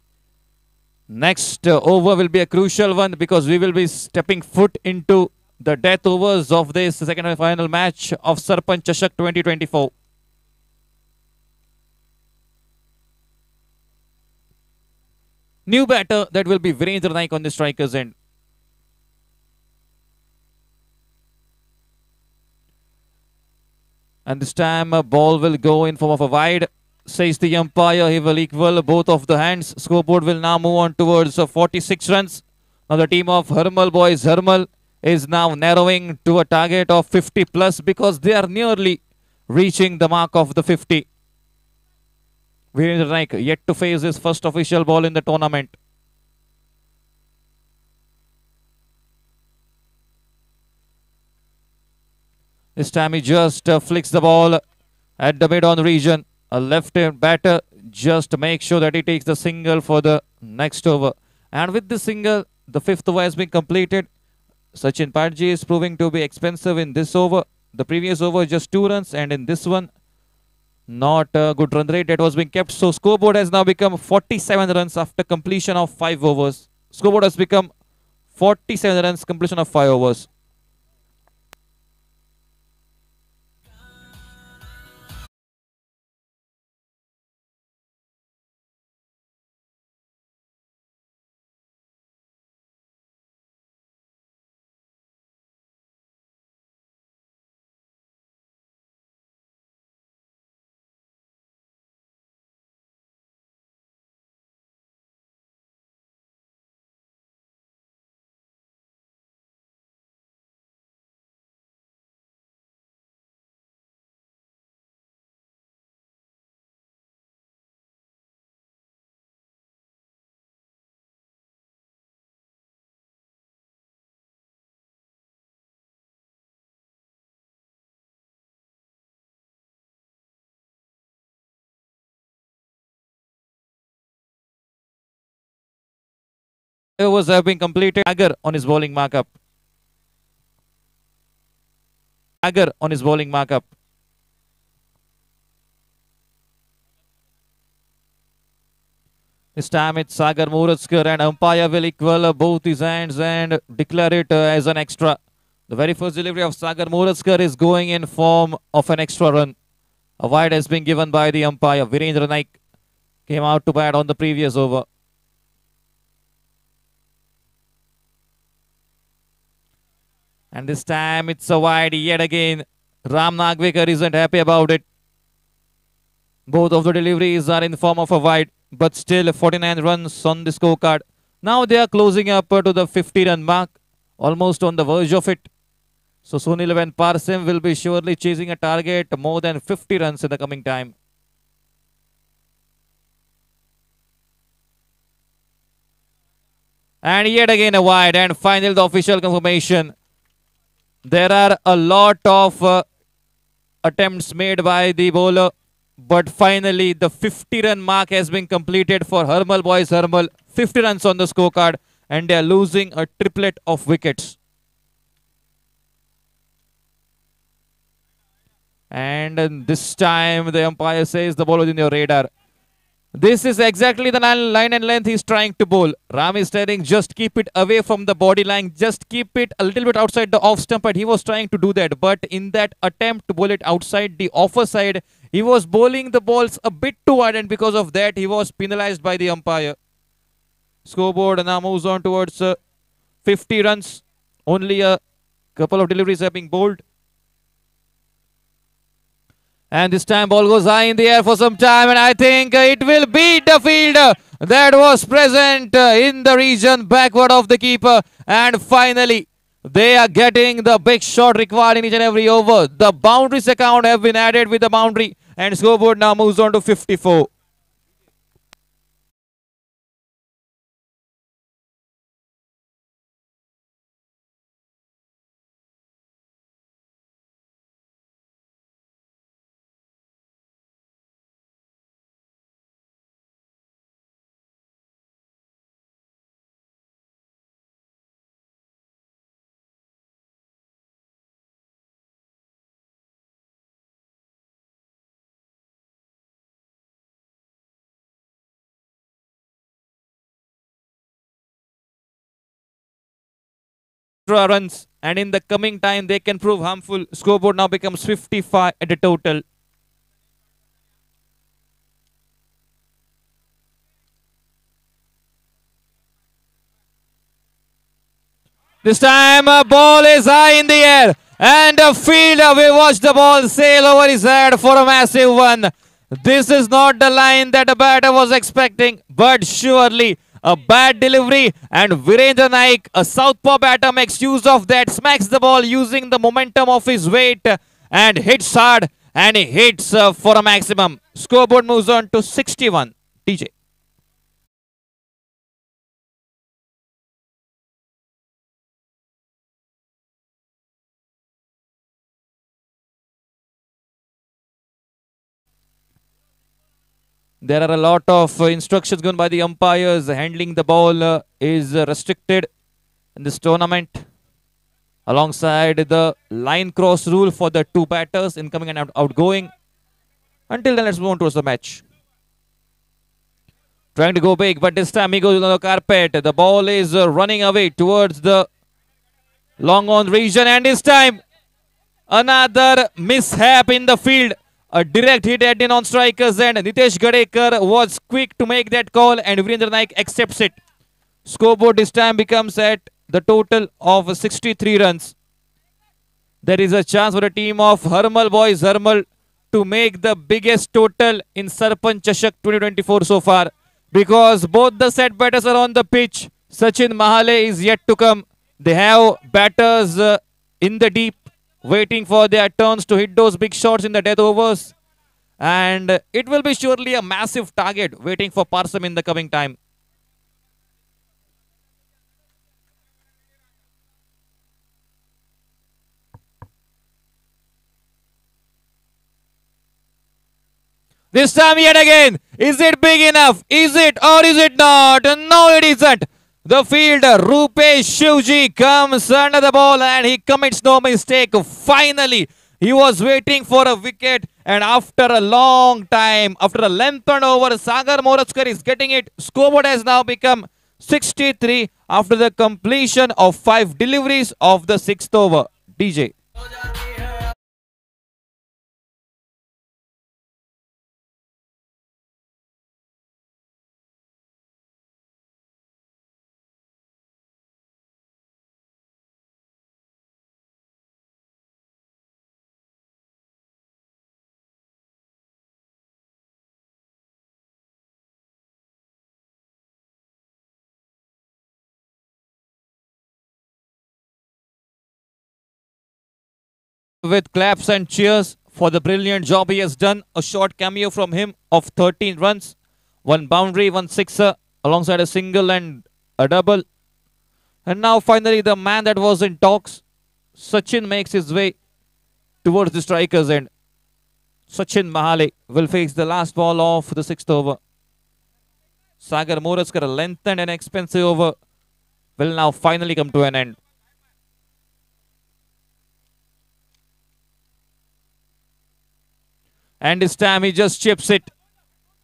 Next over will be a crucial one because we will be stepping foot into the death overs of this second and final match of Sarpanch Chashak 2024. New batter, that will be Virendra Naik on the striker's end. And this time a ball will go in form of a wide. Says the umpire, he will equal both of the hands. Scoreboard will now move on towards 46 runs. Now the team of Harmal boys Harmal is now narrowing to a target of 50 plus because they are nearly reaching the mark of the 50. Virendra Naik yet to face his first official ball in the tournament. This time he just flicks the ball at the mid-on region. A left-hand batter just to make sure that he takes the single for the next over. And with the single, the 5th over has been completed. Sachin Patji is proving to be expensive in this over. The previous over just 2 runs, and in this one, not a good run rate that was being kept. So scoreboard has now become 47 runs after completion of 5 overs. Scoreboard has become 47 runs, completion of 5 overs. Overs have been completed. Agar on his bowling markup. Agar on his bowling markup. This time it's Sagar Muratskar, and umpire will equal both his hands and declare it as an extra. The very first delivery of Sagar Muratskar is going in form of an extra run. A wide has been given by the umpire. Virendra Naik came out to bat on the previous over. And this time it's a wide yet again. Ram Nagvekar isn't happy about it. Both of the deliveries are in form of a wide, but still 49 runs on the scorecard. Now they are closing up to the 50-run mark, almost on the verge of it. So Sunil and Parsim will be surely chasing a target more than 50 runs in the coming time. And yet again a wide, and finally the official confirmation. There are a lot of attempts made by the bowler, but finally the 50-run mark has been completed for Harmal Boys Harmal. 50 runs on the scorecard, and they are losing a triplet of wickets. And this time the umpire says the ball was in your radar. This is exactly the line and length he's trying to bowl. Ram is telling just keep it away from the body line, just keep it a little bit outside the off stump, and he was trying to do that. But in that attempt to bowl it outside the offer side, he was bowling the balls a bit too wide, and because of that he was penalized by the umpire. Scoreboard now moves on towards 50 runs. Only a couple of deliveries have been bowled. And this time ball goes high in the air for some time, and I think it will beat the fielder that was present in the region backward of the keeper. And finally, they are getting the big shot required in each and every over. The boundaries account have been added with the boundary, and scoreboard now moves on to 54. Runs, and in the coming time they can prove harmful. Scoreboard now becomes 55 at a total. This time a ball is high in the air, and a fielder will watch the ball sail over his head for a massive one. This is not the line that a batter was expecting, but surely a bad delivery, and Virendra Naik, a southpaw batter, makes use of that, smacks the ball using the momentum of his weight and hits hard, and he hits for a maximum. Scoreboard moves on to 61. TJ. There are a lot of instructions given by the umpires. Handling the ball is restricted in this tournament, alongside the line cross rule for the two batters, incoming and outgoing. Until then, let's move on towards the match. Trying to go big, but this time he goes on the carpet. The ball is running away towards the long on region, and this time another mishap in the field. A direct hit at the non-strikers, and Nitesh Gadekar was quick to make that call, and Virendra Naik accepts it. Scoreboard this time becomes at the total of 63 runs. There is a chance for the team of Harmal Boys Harmal to make the biggest total in Sarpanch Chashak 2024 so far, because both the set batters are on the pitch. Sachin Mahale is yet to come. They have batters in the deep, waiting for their turns to hit those big shots in the death overs. And it will be surely a massive target waiting for Parsim in the coming time. This time yet again, is it big enough? Is it or is it not? No, it isn't. The fielder Rupesh Shivji comes under the ball and he commits no mistake. Finally, he was waiting for a wicket, and after a long time, after a lengthened over, Sagar Moratkar is getting it. Scoreboard has now become 63 after the completion of 5 deliveries of the 6th over. DJ. With claps and cheers for the brilliant job he has done. A short cameo from him of 13 runs, 1 boundary, 1 sixer, alongside a single and a double. And now finally the man that was in talks, Sachin, makes his way towards the striker's end. Sachin Mahale will face the last ball of the 6th over. Sagar Moratkar, a lengthened and expensive over, will now finally come to an end. And this time he just chips it.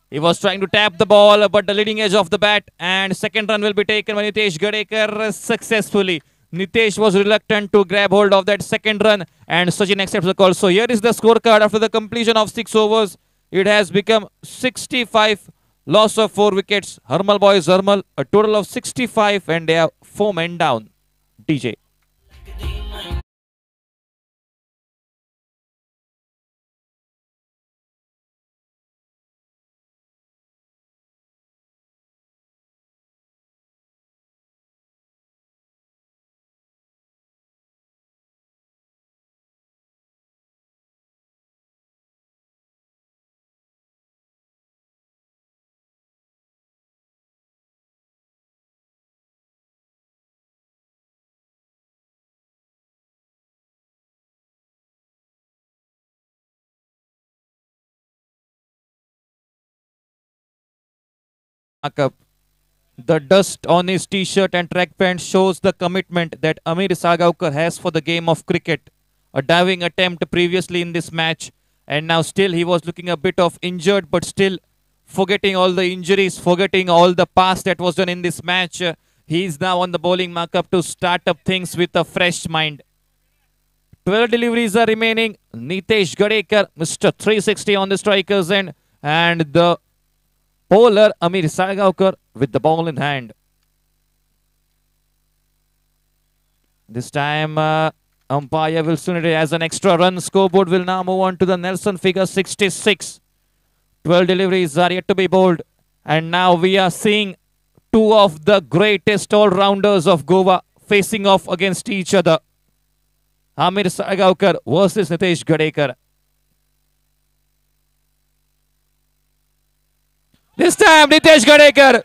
He was trying to tap the ball, but the leading edge of the bat, and second run will be taken by Nitesh Gadekar successfully. Nitesh was reluctant to grab hold of that second run, and Sachin accepts the call. So here is the scorecard after the completion of 6 overs. It has become 65, loss of 4 wickets. Harmal boys Harmal, a total of 65, and they have 4 men down. DJ. Up. The dust on his t-shirt and track pants shows the commitment that Amir Sagaukar has for the game of cricket. A diving attempt previously in this match, and now still he was looking a bit of injured, but still forgetting all the injuries, forgetting all the past that was done in this match. He is now on the bowling markup to start up things with a fresh mind. 12 deliveries are remaining. Nitesh Gadekar, Mr. 360 on the strikers end, and the bowler Amir Sagaukar with the ball in hand. This time umpire will soon it as an extra run. Scoreboard will now move on to the Nelson figure 66. 12 deliveries are yet to be bowled, and now we are seeing 2 of the greatest all-rounders of Goa facing off against each other. Amir Sagaukar versus Nitesh Gadekar. This time Nitesh Gadekar.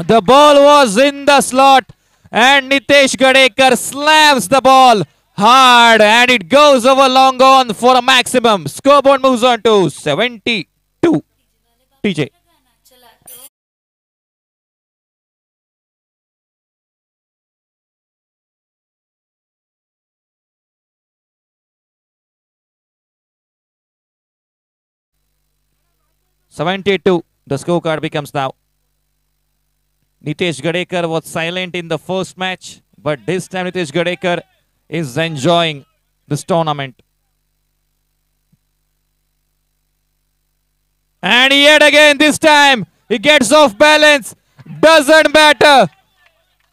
The ball was in the slot, and Nitesh Gadekar slams the ball hard, and it goes over long on for a maximum. Scoreboard moves on to 72. TJ. (72). The scorecard becomes now. Nitesh Gadekar was silent in the first match, but this time Nitesh Gadekar is enjoying this tournament. And yet again, this time, he gets off balance. Doesn't matter.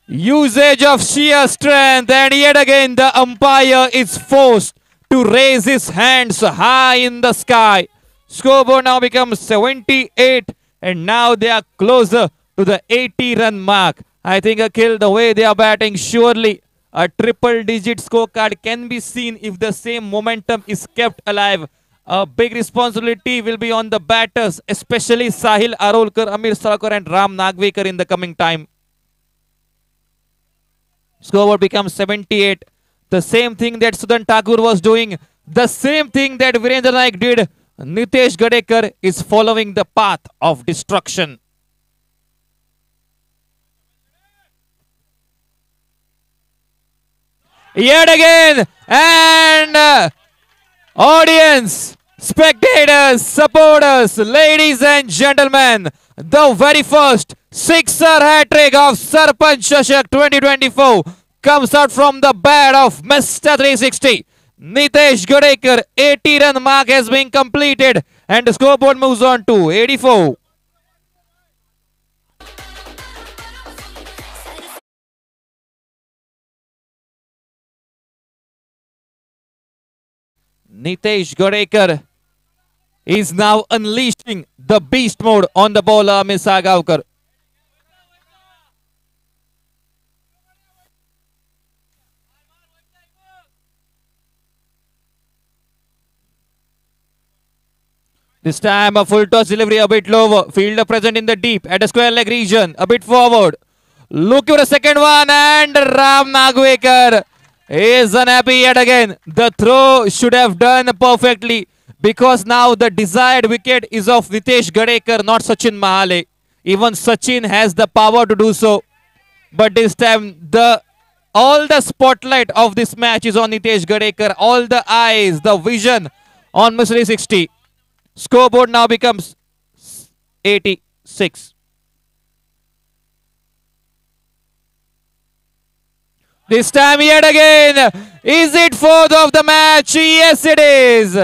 Usage of sheer strength, and yet again the umpire is forced to raise his hands high in the sky. Scoreboard now becomes 78, and now they are closer to the 80-run mark. I think, Akhil, the way they are batting, surely a triple-digit scorecard can be seen if the same momentum is kept alive. A big responsibility will be on the batters, especially Sahil Arolkar, Amir Sagaukar, and Ram Nagvekar in the coming time. Scoreboard becomes 78. The same thing that Sudan Thakur was doing, the same thing that Virendra Naik did. Nitesh Gadekar is following the path of destruction. yet again. And audience, spectators, supporters, ladies and gentlemen, the very first sixer hat-trick of Sarpanch Chashak 2024 comes out from the bat of Mr. 360. Nitesh Gadekar, 80-run mark has been completed and the scoreboard moves on to 84. Nitesh Gadekar is now unleashing the beast mode on the bowler Amit Sagavkar. This time a full toss delivery a bit lower. Fielder present in the deep at a square leg region. A bit forward. Looking for a second one and Ram Nagwekar is unhappy yet again. The throw should have done perfectly because now the desired wicket is of Nitesh Gadekar, not Sachin Mahale. Even Sachin has the power to do so. But this time all the spotlight of this match is on Nitesh Gadekar. All the eyes, the vision on Mr. 360. Scoreboard now becomes 86. This time yet again, is it fourth of the match? Yes, it is.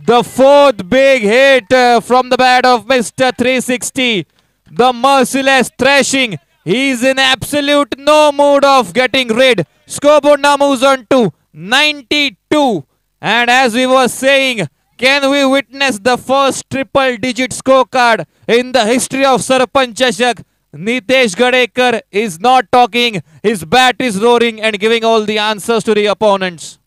The fourth big hit from the bat of Mr. 360. The merciless thrashing. He's in absolute no mood of getting rid. Scoreboard now moves on to 92. And as we were saying, can we witness the first triple-digit scorecard in the history of Sarpanch Chashak? Nitesh Gadekar is not talking. His bat is roaring and giving all the answers to the opponents.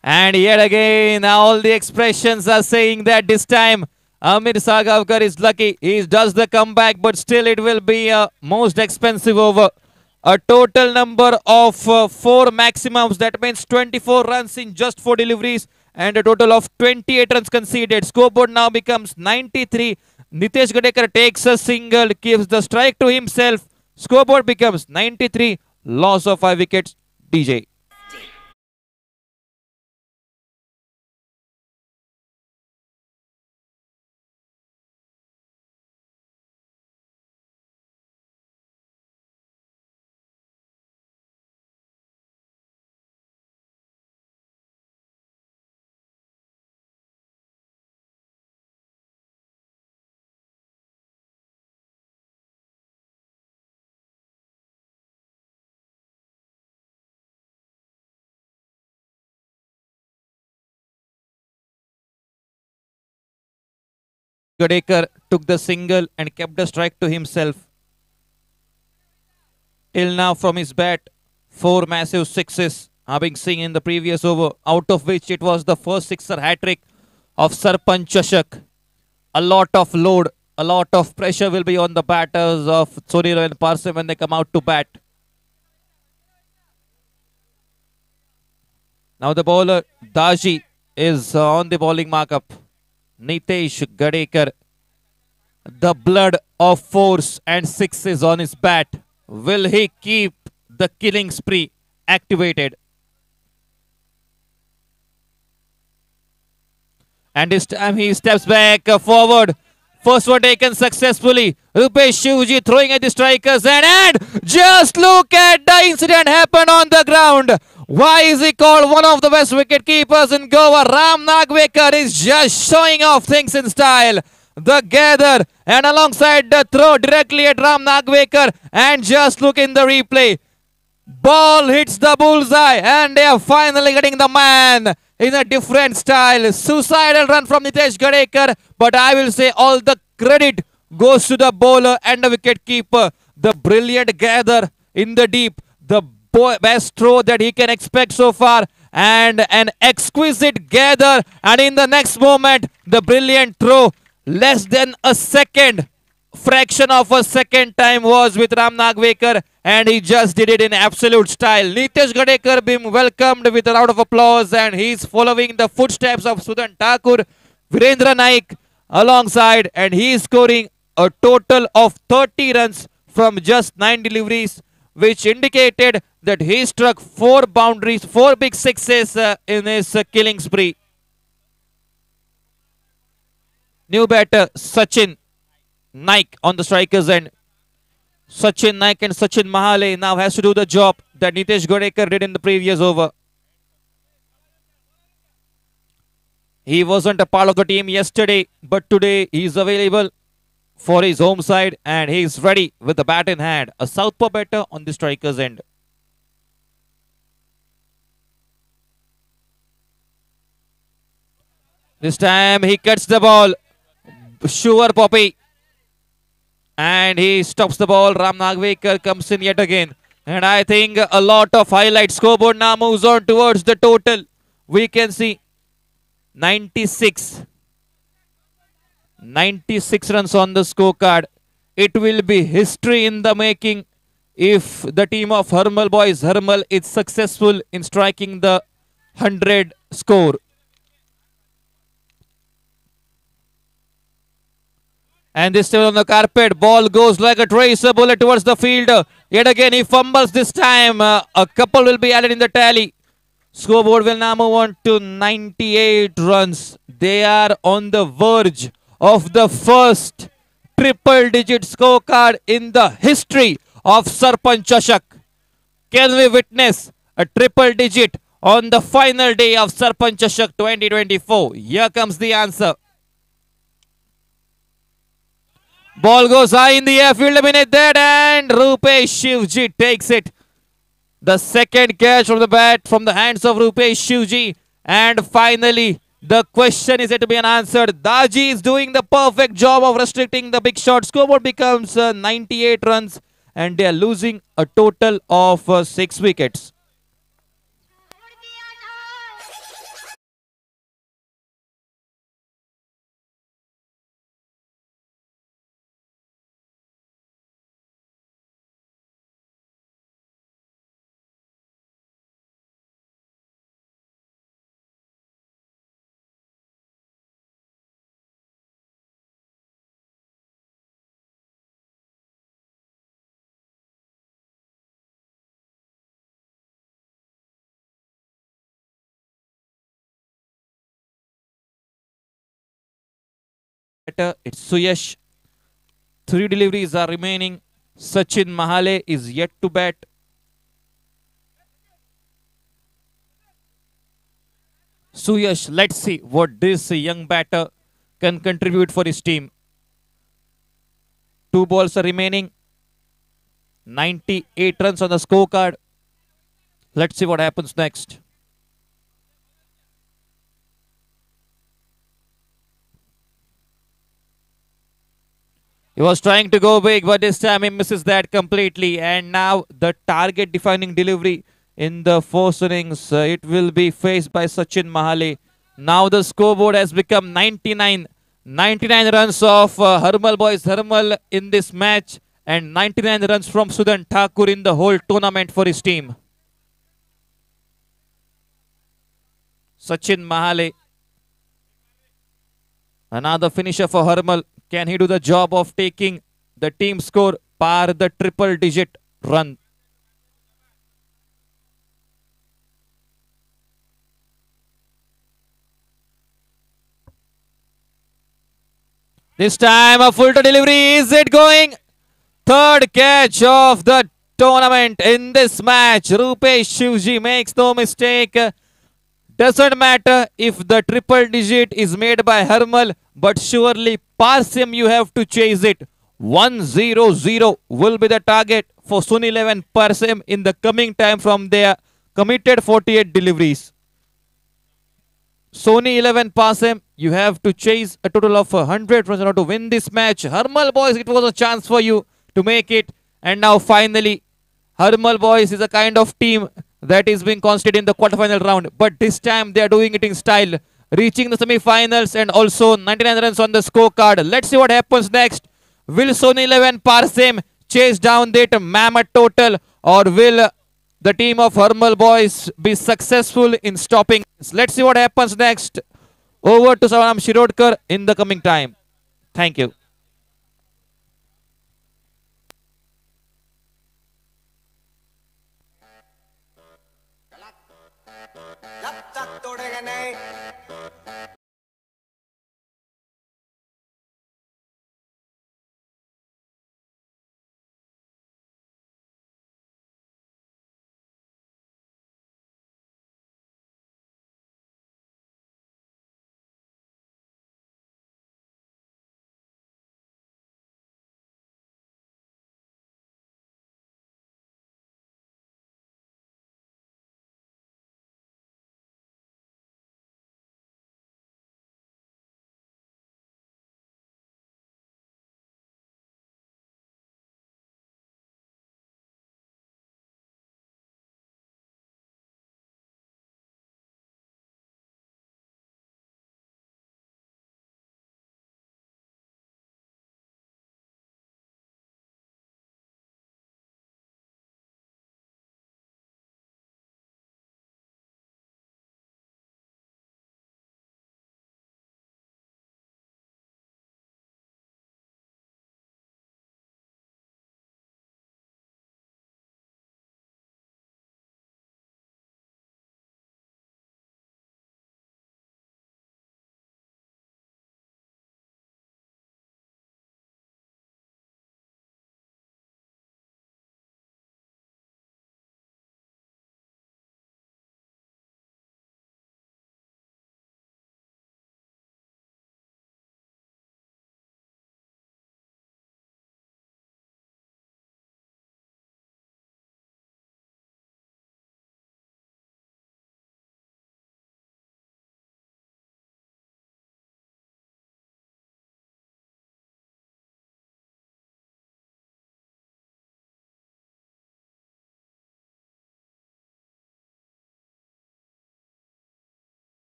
And yet again, all the expressions are saying that this time Amit Sagavkar is lucky. He does the comeback, but still it will be a most expensive over. A total number of 4 maximums. That means 24 runs in just 4 deliveries and a total of 28 runs conceded. Scoreboard now becomes 93. Nitesh Gadekar takes a single, gives the strike to himself. Scoreboard becomes 93. Loss of 5 wickets. DJ. Gadekar took the single and kept the strike to himself. Till now from his bat, 4 massive sixes are being seen in the previous over, out of which it was the first sixer hat-trick of Sarpanch Chashak. A lot of load, a lot of pressure will be on the batters of Soniro and Parse when they come out to bat. Now the bowler Daji is on the bowling markup. Nitesh Gadekar, the blood of 4s and 6s on his bat. Will he keep the killing spree activated? And this time he steps back forward. First one taken successfully. Rupesh Shivji throwing at the strikers and just look at the incident happen on the ground. Why is he called one of the best wicket keepers in Goa? Ram Nagwekar is just showing off things in style. The gather and alongside the throw directly at Ram Nagwekar, and just look in the replay. Ball hits the bullseye and they are finally getting the man in a different style. Suicidal run from Nitesh Gadekar, but I will say all the credit goes to the bowler and the wicket keeper. The brilliant gather in the deep, the best throw that he can expect so far, and an exquisite gather, and in the next moment the brilliant throw. Less than a second, fraction of a second time was with Ram Nagwekar, and he just did it in absolute style. Nitesh Gadekar being welcomed with a round of applause, and he's following the footsteps of Sudan Thakur, Virendra Naik, alongside, and he is scoring a total of 30 runs from just 9 deliveries, which indicated that he struck 4 boundaries, 4 big sixes in his killing spree. New batter Sachin Naik on the strikers end. Sachin Naik and Sachin Mahale now has to do the job that Nitesh Godekar did in the previous over. He wasn't a part of the team yesterday, but today he is available for his home side and he is ready with the bat in hand. A southpaw batter on the strikers end. This time he cuts the ball. Sure Poppy. And he stops the ball. Ram Nagvekar comes in yet again. And I think a lot of highlight. Scoreboard now moves on towards the total. We can see 96. 96 runs on the scorecard. It will be history in the making if the team of Harmal boys, Harmal, is successful in striking the 100 score. And this time on the carpet, ball goes like a tracer bullet towards the fielder. Yet again, he fumbles this time. A couple will be added in the tally. Scoreboard will now move on to 98 runs. They are on the verge of the first triple-digit scorecard in the history of Sarpanch Chashak. Can we witness a triple-digit on the final day of Sarpanch Chashak 2024? Here comes the answer. Ball goes high in the air, field minute that, and Rupesh Shivji takes it. The second catch from the bat from the hands of Rupesh Shivji. And finally, the question is yet to be answered. Daji is doing the perfect job of restricting the big shot. Scoreboard becomes 98 runs and they are losing a total of 6 wickets. It's Suyash. 3 deliveries are remaining. Sachin Mahale is yet to bat. Suyash, let's see what this young batter can contribute for his team. 2 balls are remaining. 98 runs on the scorecard. Let's see what happens next. He was trying to go big, but this time he misses that completely. And now the target defining delivery in the 4th innings. It will be faced by Sachin Mahale. Now the scoreboard has become 99. 99 runs of Harmal boys, Harmal in this match. And 99 runs from Sudhan Thakur in the whole tournament for his team. Sachin Mahale. Another finisher for Harmal. Can he do the job of taking the team score par the triple digit run? This time a full to delivery. Is it going? Third catch of the tournament in this match. Rupesh Shivji makes no mistake. Doesn't matter if the triple digit is made by Harmal, but surely Parsim you have to chase it. 1-0-0 will be the target for Sun 11 Parsim in the coming time from their committed 48 deliveries. Sony 11 Parsim, you have to chase a total of 100 runs in order to win this match. Harmal boys, it was a chance for you to make it. And now finally, Harmal boys is a kind of team that is being constituted in the quarterfinal round. But this time they are doing it in style. Reaching the semi-finals and also 99 runs on the scorecard. Let's see what happens next. Will Sony 11 Parsim chase down that mammoth total, or will the team of Harmal boys be successful in stopping this? Let's see what happens next. Over to Savanam Shirodkar in the coming time. Thank you.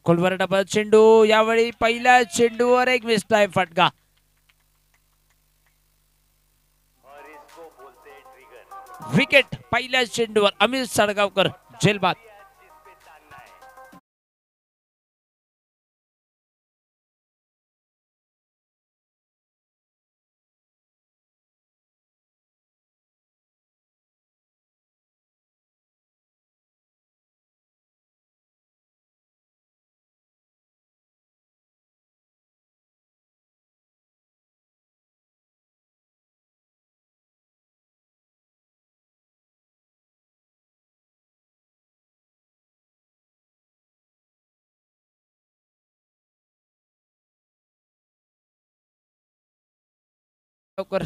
खोलवर double चेंडू, यावेळी पहिल्या चेंडूवर एक miss time फटका. Wicket पहिल्या चेंडूवर अमित सडगावकर झेलबाद.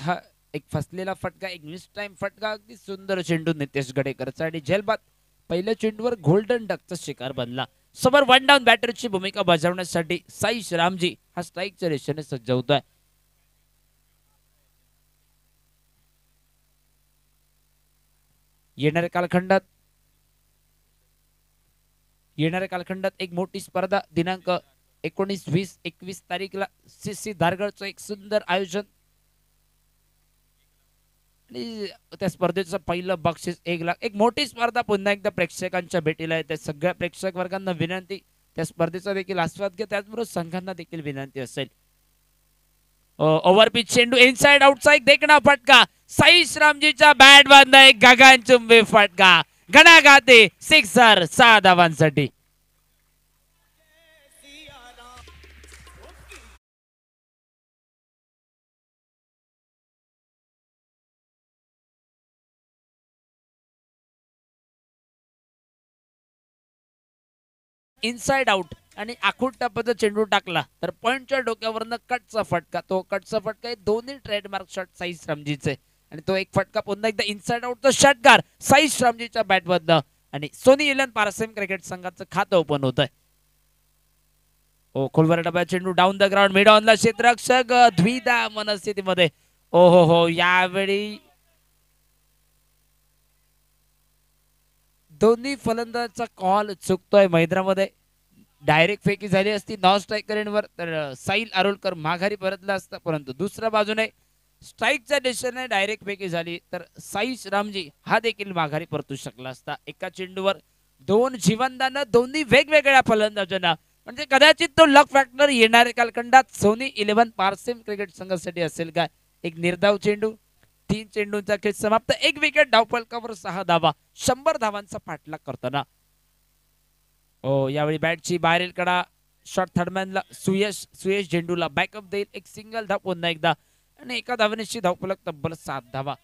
हा एक फसलेला फटका, एक मिस टाइम फटका. अगदी सुंदर चेंडू नितेश गडेकरचा आणि झेलबाद पहिल्या चेंडूवर गोल्डन डकचा शिकार बनला. समोर वन डाऊन बॅटरची भूमिका बजावण्यासाठी साईश रामजी हा स्ट्राईकच्या रेषेने सज्ज होतोय. येणाऱ्या कालखंडात एक मोठी स्पर्धा दिनांक 19, 20, 21 तारीखला सीसी धारगडचं एक सुंदर आयोजन आणि त्या स्पर्धेचं पहिलं बक्षीस 1 लाख. एक मोठी स्पर्धा पुन्हा एकदा प्रेक्षकांच्या भेटीला येते. सगळ्या प्रेक्षक वर्गांना विनंती, त्या स्पर्धेचा देखील आस्वाद घ्या. त्याचबरोबर संघांना देखील विनंती असेल. ओव्हरपिच चेंडू इनसाइड आउटचा एक देखणा फटका. साईश रामजीच्या बॅट बांधला एक गगनचुंबी फटका. घणाघाती सिक्सर 6 धावांसाठी. इनसाइड आउट आणि आखूड टप्प्याचा चेंडू टाकला तर पॉइंटच्या डोक्यावरनं कटचा फटका. तो कटचा फटका हे दोन्ही ट्रेडमार्क शॉट साईश रामजीचे आणि तो एक फटका पुन्हा एकदा इनसाइड आउटचा षटकार साईश रामजीच्या बॅटमधनं आणि सोनी इलेव्हन पारसेम क्रिकेट संघाचं खातं ओपन होत आहे. खोलवर डब्या चेंडू डाऊन द ग्राउंड मिड ऑनला क्षेत्ररक्षक द्विधा मनस्थितीमध्ये. हो यावेळी दोन्ही फलंदाजाचा कॉल चुकतोय मैदानामध्ये. डायरेक्ट फेकी झाली असती नॉन स्ट्रायकरवर तर साहिल आरोलकर माघारी परतला असता, परंतु दुसऱ्या बाजूने स्ट्राईकच्या दिशेने डायरेक्ट फेकी झाली तर साईश रामजी हा देखील माघारी परतू शकला असता. एका चेंडूवर 2 जीवनदान दोन्ही वेगवेगळ्या फलंदाजांना, म्हणजे कदाचित तो लक फॅक्टर येणाऱ्या कालखंडात सोनी इलेव्हन पारसेम क्रिकेट संघासाठी असेल का. एक निर्धाव चेंडू, 3 चेंडूंचा खेळ समाप्त. 1 विकेट, धावफलकावर 6 धावा, 100 धावांचा पाठलाग करताना. यावेळी बॅटची बाहेरील कडा शॉट थर्डमॅनला सुयश झेंडूला बॅकअप देईल. एक सिंगल धाव पुन्हा एकदा आणि एका धावनेची धावफलक तब्बल 7 धावा.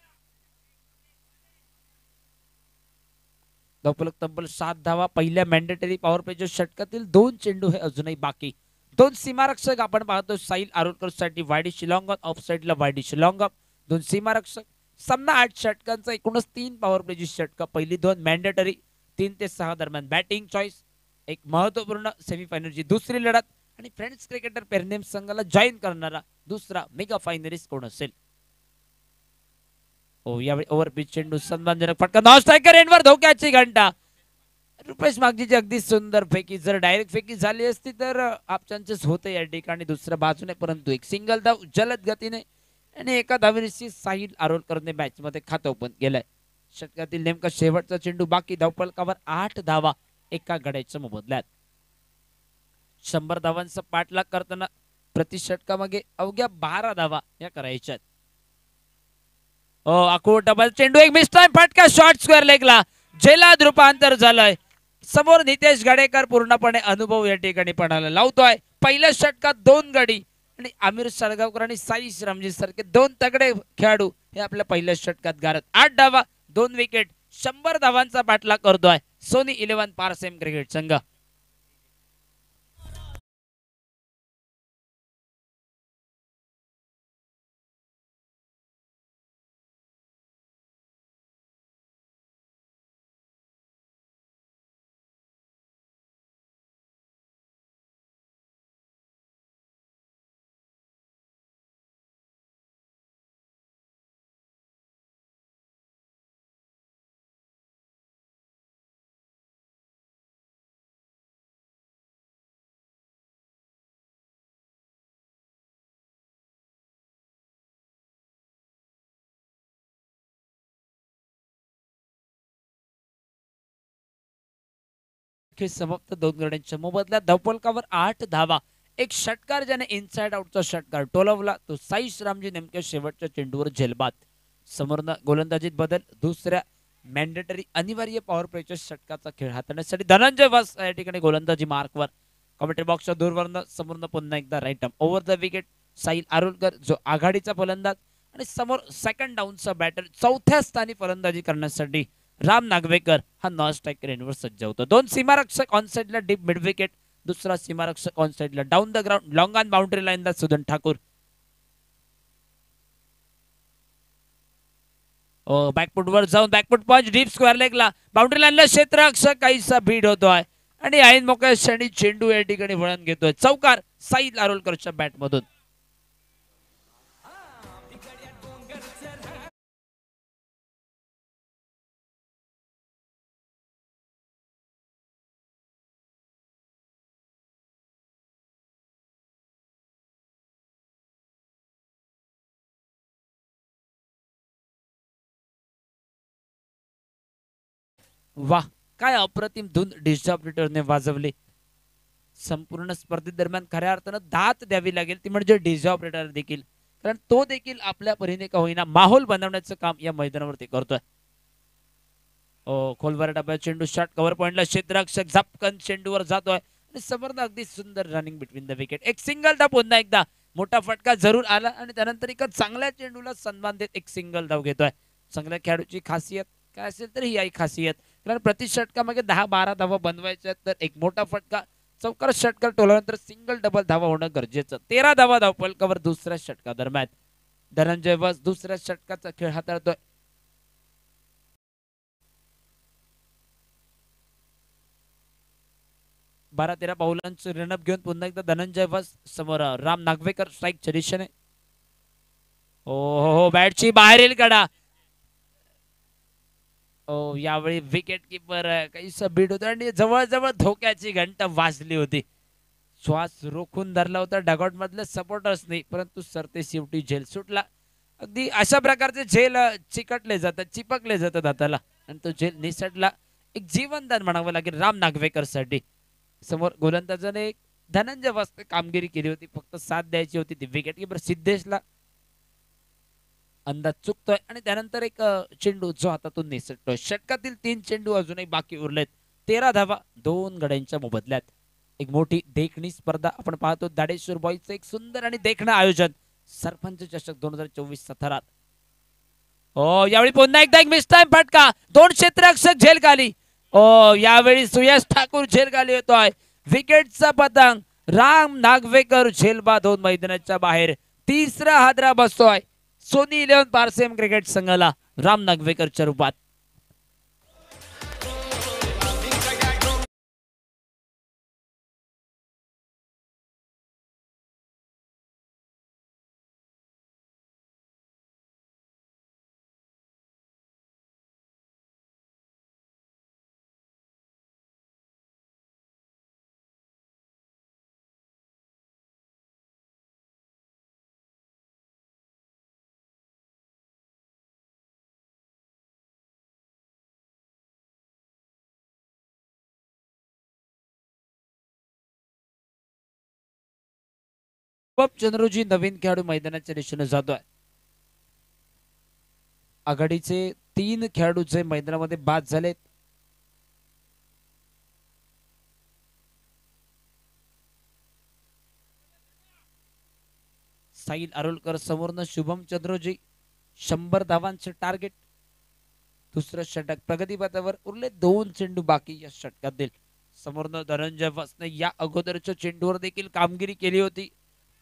धावफलक तब्बल 7 धावा. पहिल्या मॅन्डेटरी पॉवर प्लेच्या षटकातील 2 चेंडू हे अजूनही बाकी. 2 सीमारक्षक आपण पाहतो. साहिल आरोलकर साठी वायडी शिलॉंग ऑफ साइडला वायडी शिलॉंग. 2 सीमारक्षक. सामना 8 षटकांचा, एकूणच 3 पॉवर प्लेची षटक. पहिली 2 मॅन्डेटरी. 3 ते 6 दरम्यान बॅटिंग चॉईस. एक महत्वपूर्ण सेमीफायनलची दुसरी लढत आणि फ्रेंड्स क्रिकेटर पेरनेम संघाला जॉईन करणारा दुसरा मेगा फायनलिस्ट कोण असेल. यावेळी ओव्हरपिच चेंडू, सन्मानजनक फटका, नॉन स्ट्रायकर एंडवर धोक्याची घंटा. रुपेश मागजीची अगदी सुंदर फेकी. जर डायरेक्ट फेकी झाली असती तर आप चान्सेस होते या ठिकाणी दुसऱ्या बाजूने, परंतु एक सिंगल धाव जलद गतीने आणि एका धावेची साहिल आरोलकरने मॅच मध्ये खातं ओपन केलंय. षटकातील नेमका शेवटचा चेंडू बाकी. धावफलकावर 8 धावा एका गड्याच्या मोबदल्यात. 100 धावांचा पाठलाग करताना प्रति षटकामागे अवघ्या 12 धावा या करायच्यात. आखूड डबल चेंडू, एक मिस टाइम फटका, शॉर्ट स्क्वेअर लेगला जैलाद रूपांतर झालंय. समोर नितेश गडेकर पूर्णपणे अनुभव या ठिकाणी पणाला लावतोय. पहिल्या षटकात 2 गडी आणि आमिर सडगावकर आणि साईश रामजी सारखे 2 तगडे खेळाडू हे आपल्या पहिल्या षटकात गारत. 8 धावा, 2 विकेट, 100 धावांचा पाठलाग करतोय सोनी इलेव्हन पारसेम क्रिकेट संघ. खेळ समाप्त. 2 गड्यांच्या मोबदल्यात धावफलकावर 8 धावा. एक षटकार ज्याने इनसाइड आउटचा षटकार टोलवला तो साईश रामजी नेमक्या शेवटच्या चेंडूवर झेलबाद. समोरनं गोलंदाजीत बदल. दुसऱ्या मॅन्डेटरी अनिवार्य पॉवर प्लेच्या षटकाचा खेळ हाताळण्यासाठी धनंजय वास या ठिकाणी गोलंदाजी मार्कवर. कमेंट्री बॉक्सच्या दूरवरनं समोरनं पुन्हा एकदा right arm over the wicket Sahil Arulkar जो आघाडीचा फलंदाज आणि समोर सेकंड डाऊनचा बॅटर चौथ्या स्थानी फलंदाजी करण्यासाठी राम नागवेकर हा नॉन स्ट्राइकर एंडवर सज्ज होतो. 2 सीमारक्षक ऑन साइडला डीप मिड विकेट. दुसरा सीमारक्षक ऑन साइडला down the ground long on boundary लाईनला सुदन ठाकूर. बॅकफुट वर जाऊन बॅकफुट पंच डीप स्क्वेअर लेगला बाउंड्री लाईनला क्षेत्ररक्षक काहीसा बीड होतोय आणि ऐन मोकळ्या क्षणी चेंडू या ठिकाणी वळण घेतोय. चौकार साहिल आरोलकरच्या बॅट मधून. वाह काय अप्रतिम धून डिश ऑपरेटरने वाजवली. संपूर्ण स्पर्धेदरम्यान खऱ्या अर्थानं दात द्यावी लागेल ती म्हणजे डिश ऑपरेटर देखील, कारण तो देखील आपल्या परीने का होईना माहोल बनवण्याचं काम या मैदानावरती करतोय. खोलवर डब्या चेंडू शॉट कव्हर पॉइंटला क्षेत्ररक्षक झपकन चेंडूवर जातोय आणि समोरनं अगदी सुंदर रनिंग बिटवीन द विकेट. एक सिंगल धाव पुन्हा एकदा मोठा फटका जरूर आला आणि त्यानंतर एका चांगल्या चेंडूला सन्मान देत एक सिंगल धाव घेतोय. चांगल्या खेळाडूची खासियत काय असेल तर ही आहे खासियत, कारण प्रति षटकामागे 10-12 धावा बनवायच्या तर एक मोठा फटका चौकार षटकार टोलल्यानंतर सिंगल डबल धावा होणं गरजेचं. 13 धावा धावफलकावर दुसऱ्या षटका दरम्यान. धनंजय वस दुसऱ्या षटकाचा खेळ हाताळतोय. बारा 13 पाऊलांचं रनअप घेऊन पुन्हा एकदा धनंजय वस समोर राम नागवेकर स्ट्राईकच्या दिशेने. हो बॅटची बाहेरील कडा. यावेळी विकेट किपर काहीसा बीड होता आणि जवळजवळ धोक्याची घंटा वाजली होती. श्वास रोखून धरला होता डगआउट मधल्या सपोर्टर्सनी, परंतु सरते शेवटी झेल सुटला. अगदी अशा प्रकारचे झेल चिकटले जातात चिपकले जातात हाताला आणि तो झेल निसटला. एक जीवनदान म्हणावं लागेल राम नागवेकर साठी. समोर गोलंदाजाने एक धनंजय वास्ते कामगिरी केली होती, फक्त साथ द्यायची होती ती विकेट किपर सिद्धेशला. अंदाज चुकतोय आणि त्यानंतर एक चेंडू जो हातातून निसटतोय. षटकातील 3 चेंडू अजूनही बाकी उरलेत. 13 धावा 2 गड्यांच्या मोबदल्यात. एक मोठी देखणी स्पर्धा आपण पाहतो. दाडेश्वर बॉईजचं एक सुंदर आणि देखणं आयोजन सरपंच चषक 2024 सथारात. यावेळी पुन्हा एकदा एक मिस टाइम फटका. 2 क्षेत्ररक्षक झेल खाली. यावेळी सुयश ठाकूर झेल खाली येतोय. विकेटचा पतंग राम नागवेकर झेलबाद होऊन मैदानाच्या बाहेर. तिसरा हादरा बसतोय सोनी 11 पारसेम क्रिकेट संघाला राम नागवेकरच्या रूपात. चंद्रजी नवीन खेळाडू मैदानाच्या दिशेने जातोय. आघाडीचे 3 खेळाडू जे मैदानामध्ये बाद झालेत. साहिल आरोलकर समोरनं शुभम चंद्रजी 100 धावांचे टार्गेट. दुसरं षटक प्रगतीपथावर उरले 2 चेंडू बाकी या षटकातील. समोरनं धनंजय वासने या अगोदरच्या चेंडूवर देखील कामगिरी केली होती.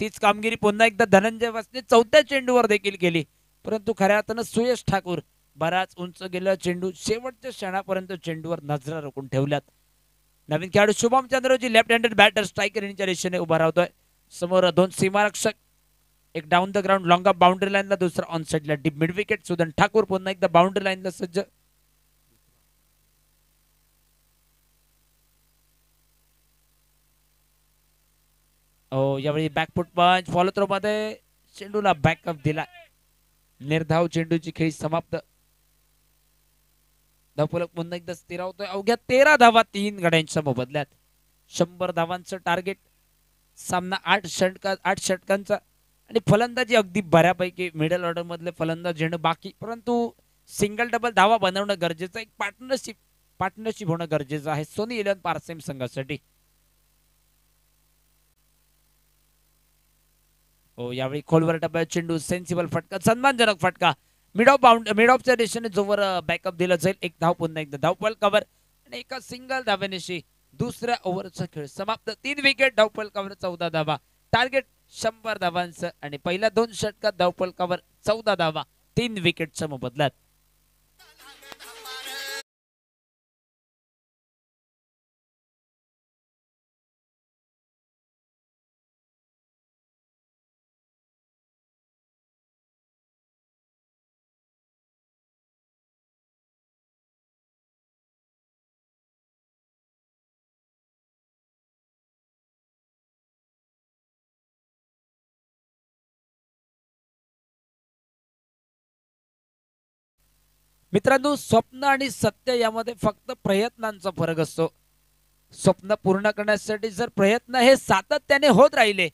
तीच कामगिरी पुन्हा एकदा धनंजय वासने चौथ्या चेंडूवर देखील केली, परंतु खऱ्या अर्थानं सुयश ठाकूर बराच उंच गेला चेंडू शेवटच्या क्षणापर्यंत चेंडूवर नजरा रोखून ठेवल्यात. नवीन खेळाडू Shubham चंद्रजी left handed batter striker यांच्या दिशेने उभा राहतोय. समोर 2 सीमारक्षक, एक down the ground long of boundary लाईनला, दुसरा ऑन साइडला deep mid wicket. Sudan Thakur पुन्हा एकदा बाउंड्री लाईनला सज्ज. यावेळी बॅकफुट पंच फॉलो थ्रो मध्ये चेंडूला बॅकअप दिला. निर्धाव चेंडूची खेळी समाप्त. धावफलक पुन्हा एकदा स्थिरावतोय. अवघ्या 13 धावा 3 गड्यांच्या मोबदल्यात. 100 धावांचं टार्गेट. सामना 8 षटकांचा आणि फलंदाजी अगदी बऱ्यापैकी मिडल ऑर्डर मधले फलंदाज येणं बाकी, परंतु सिंगल डबल धावा बनवणं गरजेचं, एक पार्टनरशिप होणं गरजेचं आहे सोनी इलेव्हन पारसेम संघासाठी. हो, यावेळी खोलवर टप्प्यात चेंडू, सेन्सिबल फटका, सन्मानजनक फटका, मिड ऑफच्या दिशेने जोवर बॅकअप दिला जाईल. एक धाव पुन्हा एकदा धावपल कव्हर आणि एका सिंगल धावेनिशी दुसऱ्या ओव्हरचा खेळ समाप्त. 3 विकेट, धावपल कव्हर 14 धावा, टार्गेट 100 धावांचं आणि पहिल्या 2 षटकात धावपल कव्हर 14 धावा 3 विकेटच्या मोबदल्यात. मित्रांनो, स्वप्न आणि सत्य यामध्ये फक्त प्रयत्नांचा फरक असतो. स्वप्न पूर्ण करण्यासाठी जर प्रयत्न हे सातत्याने होत राहिले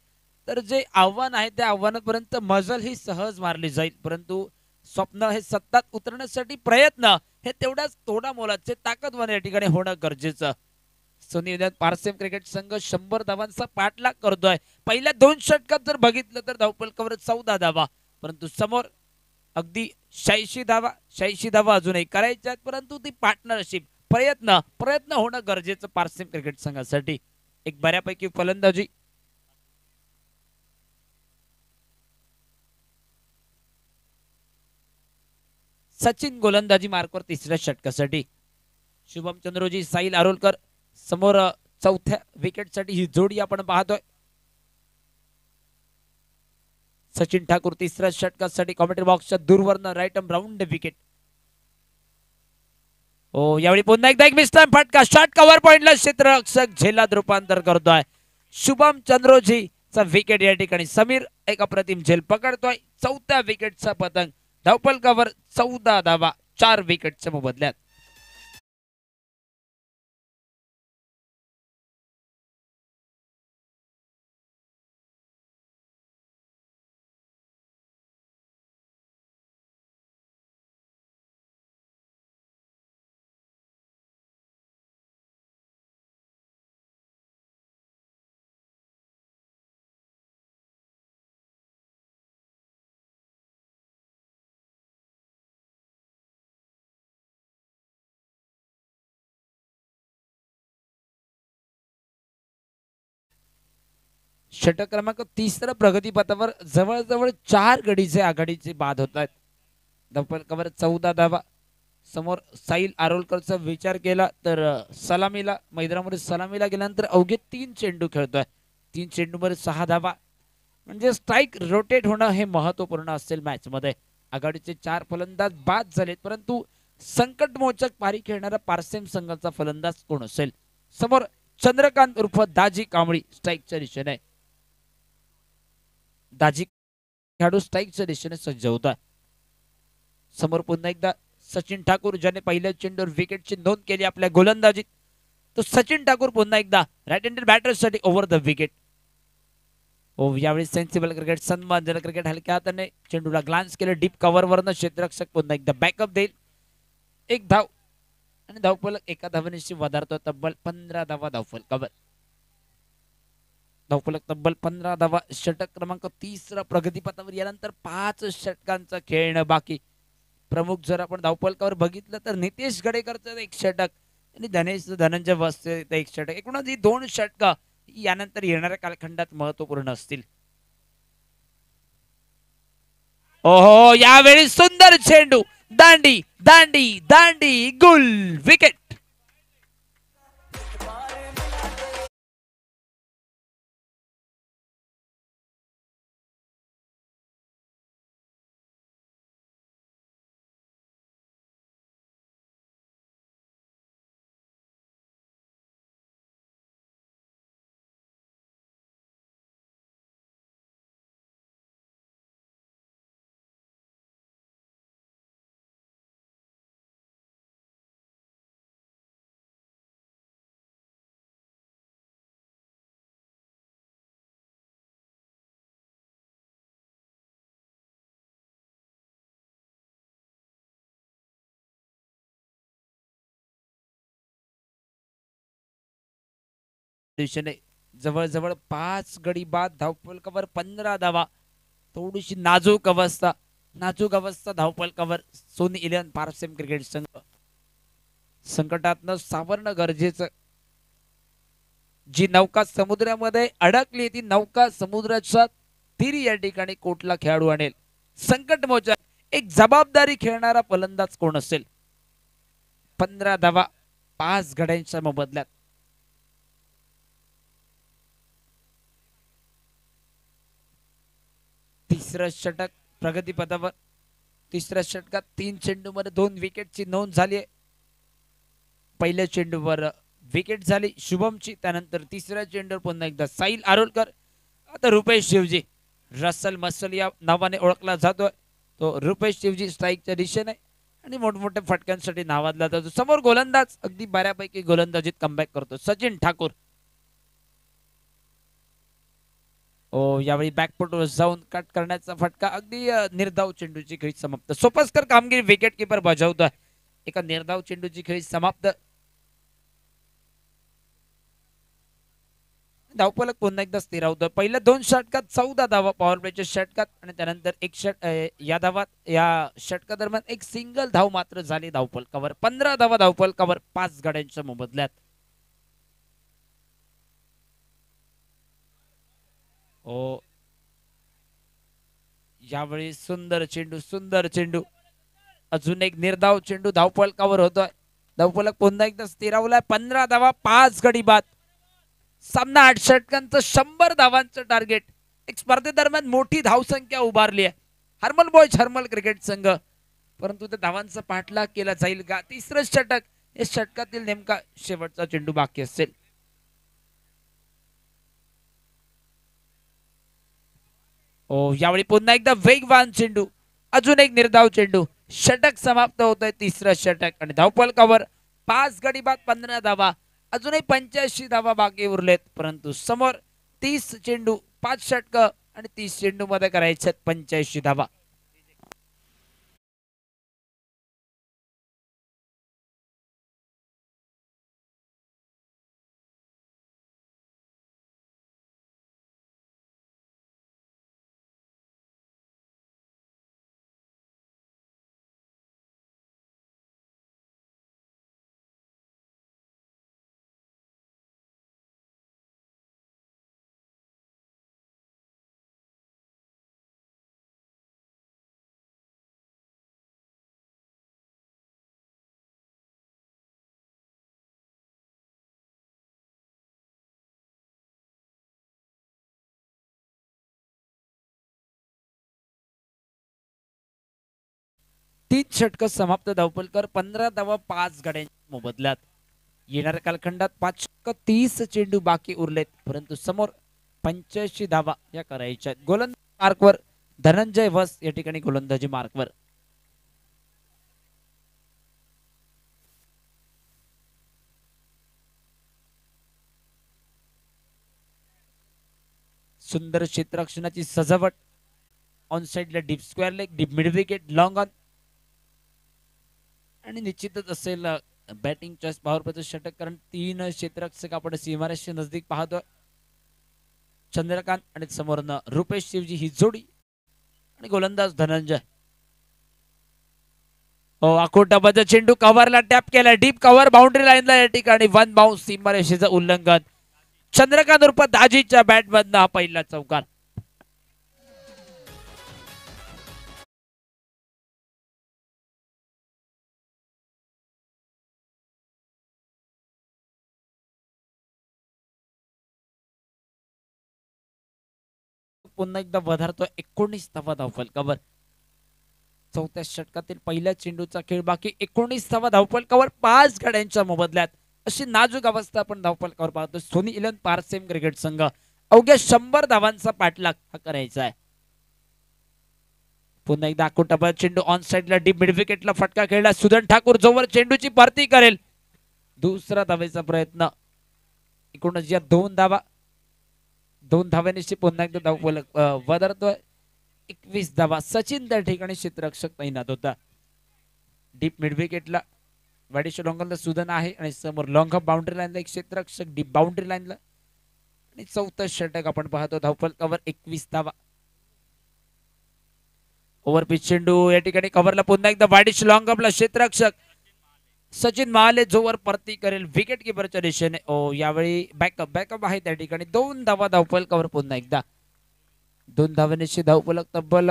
तर जे आव्हान आहे त्या आव्हानापर्यंत मजल ही सहज मारली जाईल, परंतु स्वप्न हे सत्तात उतरण्यासाठी प्रयत्न हे तेवढ्याच तोडा मोलाचे ताकदवान या ठिकाणी होणं गरजेचं. सोनी पारसेम क्रिकेट संघ 100 धावांचा पाठलाग करतोय. पहिल्या 2 षटकात जर बघितलं तर धावपल कव्हर 14 धावा, परंतु समोर अगदी 86 धावा अजूनही करायच्या आहेत, परंतु ती पार्टनरशिप प्रयत्न होणं गरजेचं पारसेम क्रिकेट संघासाठी. एक बऱ्यापैकी फलंदाजी. सचिन गोलंदाजी मार्कवर तिसऱ्या षटकासाठी. शुभम चंद्रोजी, साहिल आरोलकर समोर चौथ्या विकेटसाठी ही जोडी आपण पाहतोय. सचिन ठाकूर तिसऱ्या षटकासाठी कॉमेंट्री बॉक्सच्या दूरवरनं राईट आर्म राऊंड विकेट. ओ, यावेळी पुन्हा एकदा एक मिस्टर फटका, शॉट कव्हर पॉइंटला क्षेत्ररक्षक झेलात रूपांतर करतोय. शुभम चंद्रोजीचा विकेट या ठिकाणी. समीर एक अप्रतिम झेल पकडतोय. चौथ्या विकेटचा पतंग. धावपल कव्हर 14 धावा 4 विकेटच्या मोबदल्यात. षटक क्रमांक 30 प्रगतीपथावर जवळजवळ 4 गडीचे आघाडीचे बाद होत आहेत. धावपल कव्हर 14 धावा. समोर साहिल आरोलकरचा विचार केला तर सलामीला मैदानामध्ये सलामीला गेल्यानंतर अवघे 3 चेंडू खेळतोय. 3 चेंडूमध्ये 6 धावा, म्हणजे स्ट्राईक रोटेट होणं हे महत्वपूर्ण असेल मॅच मध्ये. आघाडीचे 4 फलंदाज बाद झालेत, परंतु संकटमोचक पारी खेळणारा पारसेम संघाचा फलंदाज कोण असेल? समोर चंद्रकांत उर्फ दाजी कांबळी स्ट्राईकच्या दिशेने. दाजी खेळाडू स्ट्राईकच्या दिशेने सज्ज होता. समोर पुन्हा एकदा सचिन ठाकूर, ज्याने पहिल्या चेंडूवर विकेटची नोंद केली आपल्या गोलंदाजीत. तो सचिन ठाकूर पुन्हा एकदा राईट हँडेड बॅटर्ससाठी ओव्हर द विकेट. ओ, यावेळी सेन्सिबल क्रिकेट, सन्मानजनक क्रिकेट. हलक्या हाताने चेंडूला ग्लान्स केलं डीप कव्हर वरनं. क्षेत्ररक्षक पुन्हा एकदा बॅकअप देईल. एक धाव आणि धावफलक एका धावेनिशी वधारतो. तब्बल 15 धावा धावफल कव्हर. धावफलक तब्बल 15 धावा. षटक क्रमांक 30 प्रगतीपथावर. यानंतर 5 षटकांचा खेळणं बाकी. प्रमुख जर आपण धावफलकावर बघितलं तर नितेश गडेकरचं 1 षटक आणि धनंजय वस्ते 1 षटक. एकूणच ही 2 षटक यानंतर येणाऱ्या कालखंडात महत्वपूर्ण असतील. ओहो, यावेळी सुंदर चेंडू, दांडी दांडी दांडी, गुल विकेट. दिशेने जवळजवळ 5 गडी बाद धावफलकावर 15 धावा. थोडीशी नाजूक अवस्था धावफलकावर सोनी इलेव्हन पारसेम क्रिकेट संघ संकटातनं सावरणं गरजेचं. जी नौका समुद्रामध्ये अडकली ती नौका समुद्राच्या तीरी या ठिकाणी कोटला खेळाडू आणेल. संकट मोचक एक जबाबदारी खेळणारा फलंदाज कोण असेल. 15 धावा 5 गड्यांच्या मोबदल्यात. तिसरं षटक प्रगतीपथावर. तिसऱ्या षटकात 3 चेंडूमध्ये 2 विकेटची नोंद झाली आहे. पहिल्या चेंडूवर विकेट झाली शुभमची. त्यानंतर तिसऱ्या चेंडूवर पुन्हा एकदा साहिल आरोलकर. आता रुपेश शिवजी रसल मसल या नावाने ओळखला जातोय. तो रुपेश शिवजी स्ट्राईकच्या दिशेने आणि मोठमोठ्या फटक्यांसाठी नावाजला जातो. समोर गोलंदाज अगदी बऱ्यापैकी गोलंदाजीत कमबॅक करतो सचिन ठाकूर. यावेळी बॅकफुटवर जाऊन कट करण्याचा फटका. अगदी निर्धाव चेंडूची खेळी समाप्त. सोपस्कर कामगिरी विकेट किपर बजावतोय. एका निर्धाव चेंडूची खेळी समाप्त. धावफलक पुन्हा एकदा स्थिरावतोय. पहिल्या 2 षटकात 14 धावा पॉवर प्लेच्या षटकात आणि त्यानंतर या षटकादरम्यान एक सिंगल धाव मात्र झाली धावफलकावर. 15 धावा धावफलकावर 5 गड्यांच्या मोबदल्यात. यावेळी सुंदर चेंडू अजून एक निर्धाव चेंडू धावफलकावर होतोय. धावफलक पुन्हा एकदा स्थिरावलाय. 15 धावा 5 गडी बाद. सामना 8 षटकांचं 100 धावांचं टार्गेट. एक स्पर्धेदरम्यान मोठी धावसंख्या उभारली आहे हरमल क्रिकेट संघ. परंतु त्या धावांचा पाठलाग केला जाईल का. तिसरं षटक या षटकातील नेमका शेवटचा चेंडू बाकी असेल. यावेळी पुन्हा एकदा वेगवान चेंडू. अजून एक निर्धाव चेंडू. षटक समाप्त होत आहे. तिसरं षटक आणि धावफलकावर 5 गडी बाद 15 धावा. अजूनही 85 धावा बाकी उरलेत. परंतु समोर 30 चेंडू 5 षटक आणि 30 चेंडू मध्ये करायचे 85 धावा. तीन षटक समाप्त. धावफलकर 15 धावा 5 गड्यांच्या मोबदल्यात. येणाऱ्या कालखंडात 5 षटक 30 चेंडू बाकी उरलेत. परंतु समोर 85 धावा या करायच्या. गोलंदाजी मार्कवर धनंजय वस या ठिकाणी गोलंदाजी मार्कवर. सुंदर क्षेत्ररक्षणाची सजावट. ऑन साइडला deep square leg, deep mid wicket, long on आणि निश्चितच असेल बॅटिंग चॉईस पॉवर प्लेचं षटक. कारण 3 क्षेत्ररक्षक आपण सीमारेषच्या नजदीक पाहतोय. चंद्रकांत आणि समोरनं रुपेश शिवजी ही जोडी आणि गोलंदाज धनंजय. आखोटाबाचा चेंडू कव्हरला टॅप केला. डीप कव्हर बाउंड्री लाईनला या ठिकाणी 1 बाउन्स सीमारेषेचं उल्लंघन. चंद्रकांत उर्फ दाजीच्या बॅट मधनं हा पहिला चौकार. पुन्हा एकदा वधारतो. 19 धावा धावफलकावर. चौथ्या षटकातील पहिल्या चेंडूचा खेळ बाकी. 19 धावा धावफलकावर 5 गड्यांच्या मोबदल्यात. अशी नाजूक अवस्था आपण धावफलकावर पाहतो. सोनी इलेव्हन पारसेम क्रिकेट संघ अवघ्या 100 धावांचा पाठलाग हा करायचा आहे. पुन्हा एकदा आकुटाबा चेंडू ऑन साइडला डीप मिड विकेटला फटका खेळला. सुदन ठाकूर जोवर चेंडूची भरती करेल. दुसरा धावेचा प्रयत्न. एकूणच या 2 धावा. 2 धाव्यांनी पुन्हा एकदा धावफलक वधारतोय. 21 धावा. सचिन त्या ठिकाणी क्षेत्ररक्षक तैनात होता. डीप मिड विकेटला वाडीच्या लॉंगला सुदन आहे आणि समोर लॉंग बाउंड्री लाईनला एक क्षेत्ररक्षक. डीप बाउंड्री लाईनला आणि चौथं षटक आपण पाहतो धावफलकावर 21 धावा. ओव्हर पिच चेंडू या ठिकाणी कव्हरला पुन्हा एकदा वाडिश लॉंग अपला क्षेत्ररक्षक सचिन महाले जोवर परती करेल विकेट किपरच्या दिशेने. यावेळी बॅकअप आहे त्या ठिकाणी. 2 धावा धावफलकावर पुन्हा एकदा. 2 धावांची धावफलक तब्बल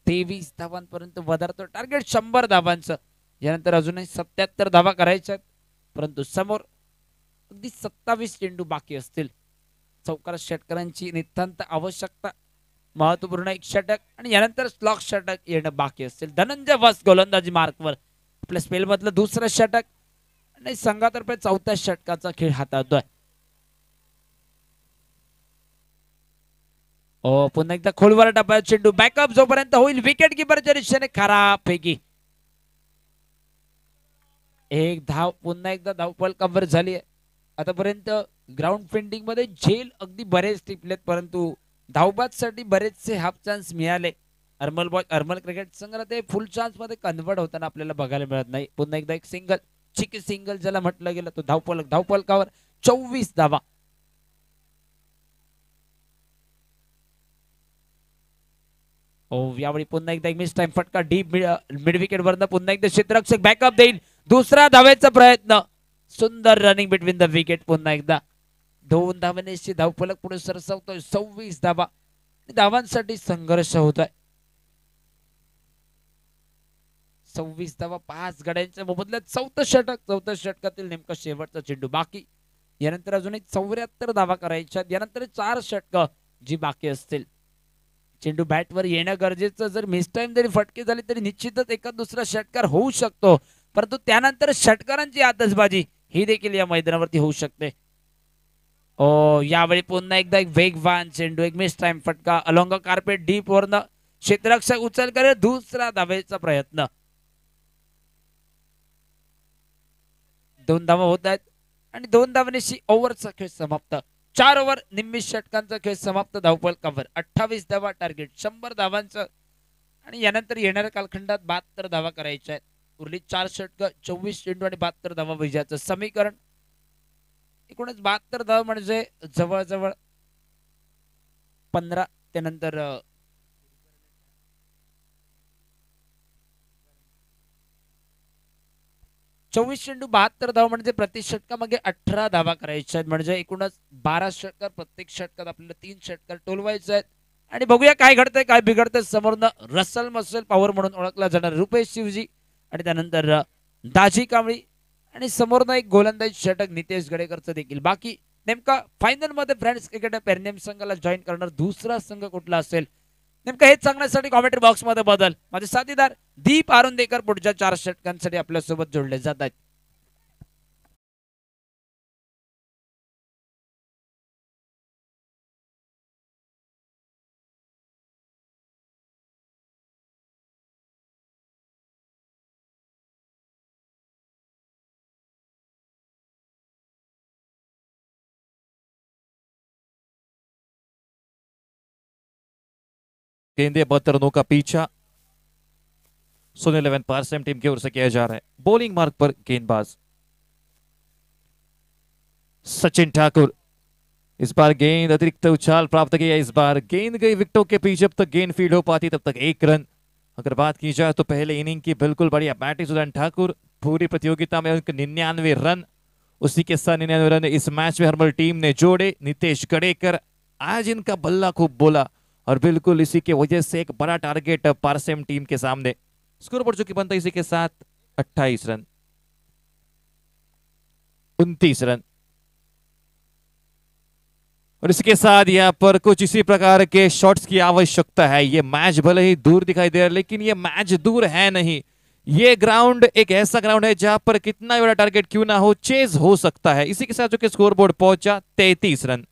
23 धावांपर्यंत वधारतो. टार्गेट 100 धावांचं. यानंतर अजूनही 77 धावा करायच्या परंतु समोर अगदी 27 चेंडू बाकी असतील. चौकार षटकारांची नितांत आवश्यकता. महत्वपूर्ण एक षटक आणि यानंतर स्लॉक षटक येणं बाकी असतील. धनंजय वस गोलंदाजी मार्कवर आपल्या स्पेल मधलं दुसरं षटक आणि संघातर्फे चौथ्या षटकाचा खेळ हाताळतोय. पुन्हा एकदा खोलवर टप्प्यात चेंडू बॅकअप जोपर्यंत होईल विकेट किपरच्या दिशेने खराब पैकी. एक धाव पुन्हा एकदा धावफलकावर झाली आहे. आतापर्यंत ग्राउंड फिल्डिंग मध्ये झेल अगदी बरेच टिपलेत परंतु धावबादसाठी बरेचसे हाफ चान्स मिळाले. अरमल क्रिकेट संघाला ते फुल चान्स मध्ये कन्वर्ट होताना आपल्याला बघायला मिळत नाही. पुन्हा एकदा एक सिंगल चिकी सिंगल ज्याला म्हटलं गेलं तो धावफलकावर 24 धावा. यावेळी पुन्हा एकदा एक मिस टाइम फटका डीप मिड विकेट वरनं पुन्हा एकदा क्षेत्ररक्षक बॅकअप देईल. दुसरा धावेचा प्रयत्न. सुंदर रनिंग बिटवीन द विकेट. पुन्हा एकदा 2 धावांची धावफलक पुढे सरसावतोय. 26 धावा. धावांसाठी संघर्ष होत आहे. 26 धावा 5 गड्यांच्या मोबदल्यात चौथं षटकातील नेमका शेवटचा चेंडू बाकी. यानंतर अजूनही 74 धावा करायच्या. यानंतर 4 षटक जी बाकी असतील. चेंडू बॅटवर येणं गरजेचं. जर मिस टाइम जरी फटके झाले तरी निश्चितच एका दुसरा षटकार होऊ शकतो परंतु त्यानंतर षटकारांची आतषबाजी ही देखील या मैदानावरती होऊ शकते. यावेळी पुन्हा एकदा एक वेगवान चेंडू एक मिस टाइम फटका अलॉंग कार्पेट डीप वरनं क्षेत्ररक्षक उचल करेल. दुसरा धावेचा प्रयत्न. 2 धावा होत आहेत आणि 2 धावांची ओव्हरचा खेळ समाप्त. 4 ओव्हर निम्मी षटकांचा खेळ समाप्त. धावफलकावर 28 धावा. टार्गेट 100 धावांचं आणि यानंतर येणाऱ्या कालखंडात 72 धावा करायच्या आहेत. उरली 4 षटक 24 चेंडू आणि 72 धावा विजयाचं समीकरण. एकूणच 72 धावा म्हणजे जवळजवळ 15 त्यानंतर 24 चेंडू 72 धावा म्हणजे प्रति षटकामागे 18 धावा करायच्या आहेत. म्हणजे एकूणच 12 षटकार. प्रत्येक षटकात आपल्याला 3 षटकार टोलवायचे आहेत आणि बघूया काय घडतंय काय बिघडतंय. समोरनं रसल मसल पॉवर म्हणून ओळखला जाणार रुपेश शिवजी आणि त्यानंतर दाजी कांबळी आणि समोरनं एक गोलंदाज षटक नितेश गडेकरचं देखील बाकी. नेमका फायनल मध्ये फ्रेंड्स क्रिकेट पेरनेम संघाला जॉईन करणार दुसरा संघ कुठला असेल नेमका हेच सांगण्यासाठी कॉमेंट्री बॉक्स मध्ये बदल. माझे साथीदार दीप आरुंदेकर पुढच्या 4 षटकांसाठी आपल्या सोबत जोडले जात आहेत. केंद्रीय बहत्तरों का पीछा सुन 11 पारसेम टीम की ओर से किया जा रहा है. बॉलिंग मार्क पर गेंदबाज सचिन ठाकुर. इस बार गेंद अतिरिक्त उछाल प्राप्त किया. इस बार गेंद गई विकेटों के पीछे. जब तक गेंद फील्ड हो पाती तब तक 1 रन. अगर बात की जाए तो पहले इनिंग की बिल्कुल बढ़िया बैटिंग सुदर्शन ठाकुर. पूरी प्रतियोगिता में उनके 99 रन. उसी के साथ 99 रन इस मैच में हरमल टीम ने जोड़े. नितेश गडेकर आज इनका बल्ला खूब बोला और बिल्कुल इसी के वजह से एक बड़ा टारगेट पारसेम टीम के सामने. स्कोर बोर्ड जो कि बनता है इसी के साथ 28 रन 29 रन. और इसके साथ यहाँ पर कुछ इसी प्रकार के शॉट्स की आवश्यकता है. ये मैच भले ही दूर दिखाई दे रहा है लेकिन ये मैच दूर है नहीं. ये ग्राउंड एक ऐसा ग्राउंड है जहां पर कितना बड़ा टारगेट क्यों ना हो चेज हो सकता है. इसी के साथ जो कि स्कोर बोर्ड पहुंचा 33 रन.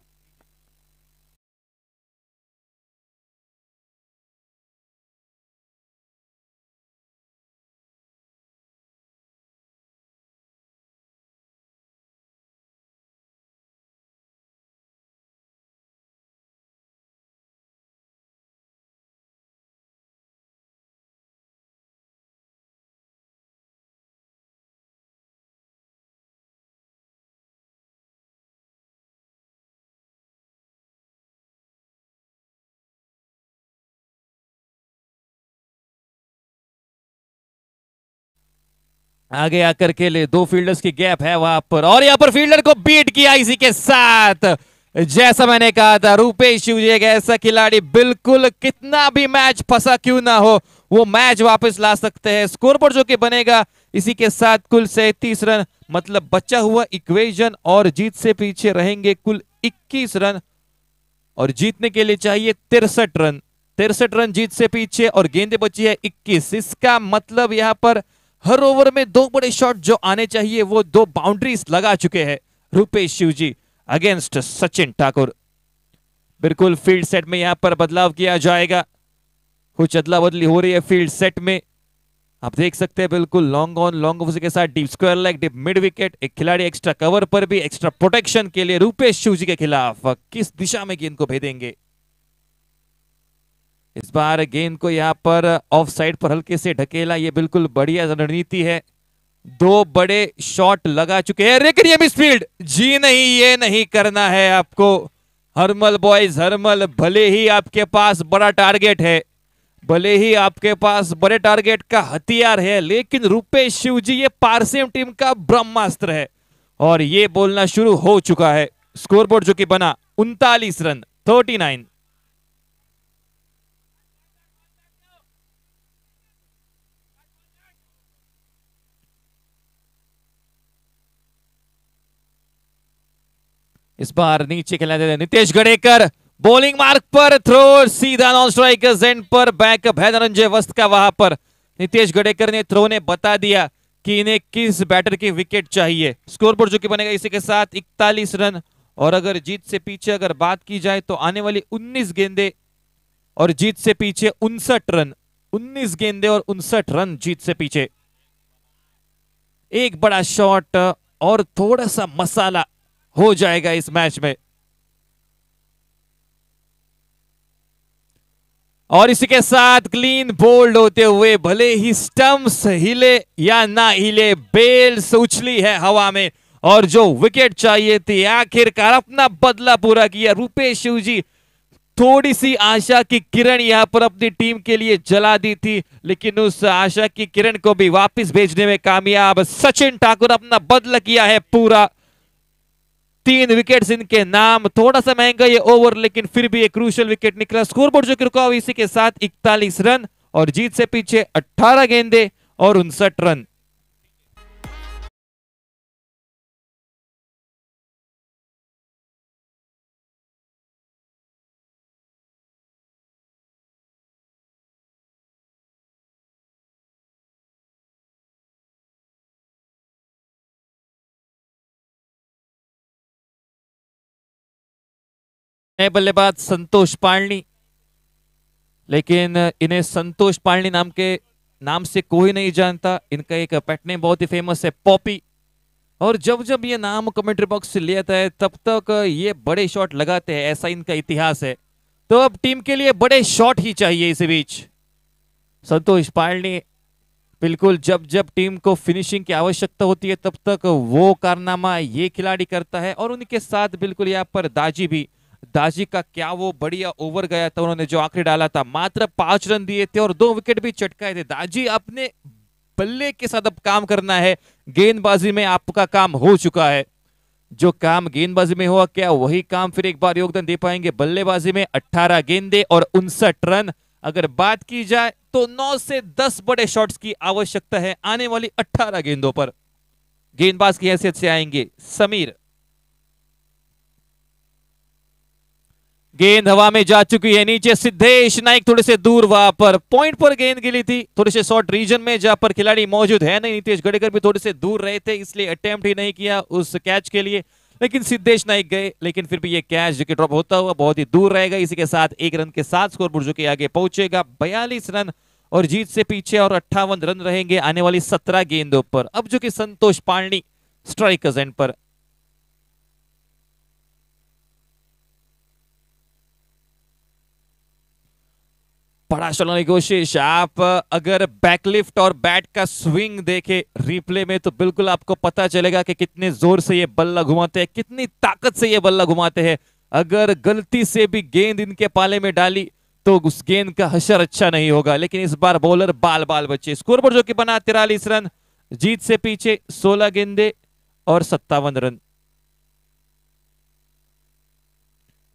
आगे आकर के ले, दो फील्डर्स की गैप है वहां पर, और यहां पर फील्डर को बीट किया इसी के साथ। जैसा मैंने कहा था, रूपेश शिवजी एक ऐसा खिलाड़ी, बिल्कुल कितना भी मैच फंसा क्यों ना हो, वो मैच वापस ला सकते हैं। स्कोर बोर्ड जो कि बनेगा इसी के साथ कुल 37 रन, मतलब बचा हुआ इक्वेशन, और जीत से पीछे रहेंगे कुल 21 रन, और जीतने के लिए चाहिए 63 रन। 63 रन जीत से पीछे, और गेंदें बची है 21। इसका मतलब यहां पर हर ओवर में दो बड़े शॉट जो आने चाहिए वो दो बाउंड्रीज लगा चुके हैं रूपेश शिवजी अगेंस्ट सचिन ठाकुर। बिल्कुल फील्ड सेट में यहां पर बदलाव किया जाएगा, कुछ अदला बदली हो रही है फील्ड सेट में। आप देख सकते हैं बिल्कुल लॉन्ग ऑन लॉन्ग ऑफ के साथ deep square leg, deep mid wicket, एक खिलाड़ी एक्स्ट्रा कवर पर भी, एक्स्ट्रा प्रोटेक्शन के लिए रूपेश शिवजी के खिलाफ किस दिशा में गेंद को भेजेंगे। इस बार गेंद को यहां पर ऑफ साइड पर हल्के से ढकेला, ये बिल्कुल बढ़िया रणनीति है। दो बड़े शॉट लगा चुके हैं, लेकिन ये मिसफील्ड, जी नहीं, ये नहीं करना है आपको। हरमल बॉयज हरमल, भले ही आपके पास बड़ा टारगेट है, भले ही आपके पास बड़े टारगेट का हथियार है, लेकिन रूपेश शिवजी ये पारसीएम टीम का ब्रह्मास्त्र है, और ये बोलना शुरू हो चुका है। स्कोरबोर्ड जो कि बना 39 रन 39। इस बार नीचे खेलने दे नितेश गडेकर, बॉलिंग मार्क पर, थ्रो सीधा नॉन स्ट्राइकर एंड पर, बैकअप है धनंजय वस्त का। वहां पर नितेश गडेकर ने थ्रो ने बता दिया कि इन्हें किस बैटर की विकेट चाहिए। स्कोरबोर्ड जो कि बनेगा इसी के साथ 41 रन, और अगर जीत से पीछे अगर बात की जाए तो आने वाली 19 गेंदे और जीत से पीछे 59 रन, 19 गेंदे और 59 रन जीत से पीछे। एक बड़ा शॉट और थोड़ा सा मसाला हो जाएगा इस मैच में, और इसी के साथ क्लीन बोल्ड होते हुए, भले ही स्टंप्स हिले या ना हिले, बेल्स उछली है हवा में, और जो विकेट चाहिए थी आखिरकार अपना बदला पूरा किया रूपेश शिवजी। थोड़ी सी आशा की किरण यहां पर अपनी टीम के लिए जला दी थी, लेकिन उस आशा की किरण को भी वापस भेजने में कामयाब सचिन ठाकुर, अपना बदला किया है पूरा। 3 विकेट्स इनके नाम, थोड़ा सा महंगा ये ओवर, लेकिन फिर भी एक क्रूशियल विकेट निकला। स्कोरबोर्ड जो कि रुका हुआ इसी के साथ 41 रन, और जीत से पीछे 18 गेंदे और 59 रन। नए बल्लेबाज संतोष पालनी, लेकिन इन्हें संतोष पालनी नाम के नाम से कोई नहीं जानता। इनका एक पेट नेम बहुत ही फेमस है, पॉपी, और जब जब ये नाम कमेंट्री बॉक्स से लिया है तब तक ये बड़े शॉट लगाते हैं, ऐसा इनका इतिहास है। तो अब टीम के लिए बड़े शॉट ही चाहिए। इसी बीच संतोष पालनी बिल्कुल जब जब टीम को फिनिशिंग की आवश्यकता होती है तब तक वो कारनामा ये खिलाड़ी करता है, और उनके साथ बिल्कुल यहाँ पर दाजी भी, दाजी का क्या वो बढ़िया ओवर गया था, उन्होंने जो आखिरी डाला था, मात्र 5 रन दिए थे और 2 विकेट भी चटकाए थे। दाजी अपने बल्ले के साथ अब काम करना है, गेंदबाजी में आपका काम हो चुका है। जो काम गेंदबाजी में हुआ क्या वही काम फिर एक बार योगदान दे पाएंगे बल्लेबाजी में। 18 गेंदे और 59 रन। अगर बात की जाए तो 9 से 10 बड़े शॉट्स की आवश्यकता है आने वाली 18 गेंदों पर। गेंदबाज की हैसियत से आएंगे समीर। गेंद हवा में जा चुकी है, नीचे सिद्धेश नाइक थोड़े से दूर, वहां पर पॉइंट पर गेंद गिरी थी, थोड़े से शॉर्ट रीजन में जहां पर खिलाड़ी मौजूद है नहीं। नीतीश गडेकर भी थोड़े से दूर रहे थे, इसलिए अटेम्प्ट ही नहीं किया उस कैच के लिए, लेकिन सिद्धेश नाइक गए। लेकिन फिर भी ये कैच जो कि ड्रॉप होता हुआ बहुत ही दूर रहेगा। इसी के साथ 1 रन के साथ स्कोरबोर्ड जो कि आगे पहुंचेगा 42 रन, और जीत से पीछे और 58 रन रहेंगे आने वाली 17 गेंदों पर। अब जो कि संतोष पालनी स्ट्राइकर्स एंड पर। बड़ा चलाने की कोशिश। आप अगर बैकलिफ्ट और बैट का स्विंग देखे रिप्ले में तो बिल्कुल आपको पता चलेगा कि कितने जोर से ये बल्ला घुमाते हैं, कितनी ताकत से ये बल्ला घुमाते हैं। अगर गलती से भी गेंद इनके पाले में डाली तो उस गेंद का हशर अच्छा नहीं होगा। लेकिन इस बार बॉलर बाल बाल बचे। स्कोरबोर्ड जो कि बना 43 रन, जीत से पीछे 16 गेंदे और 57 रन।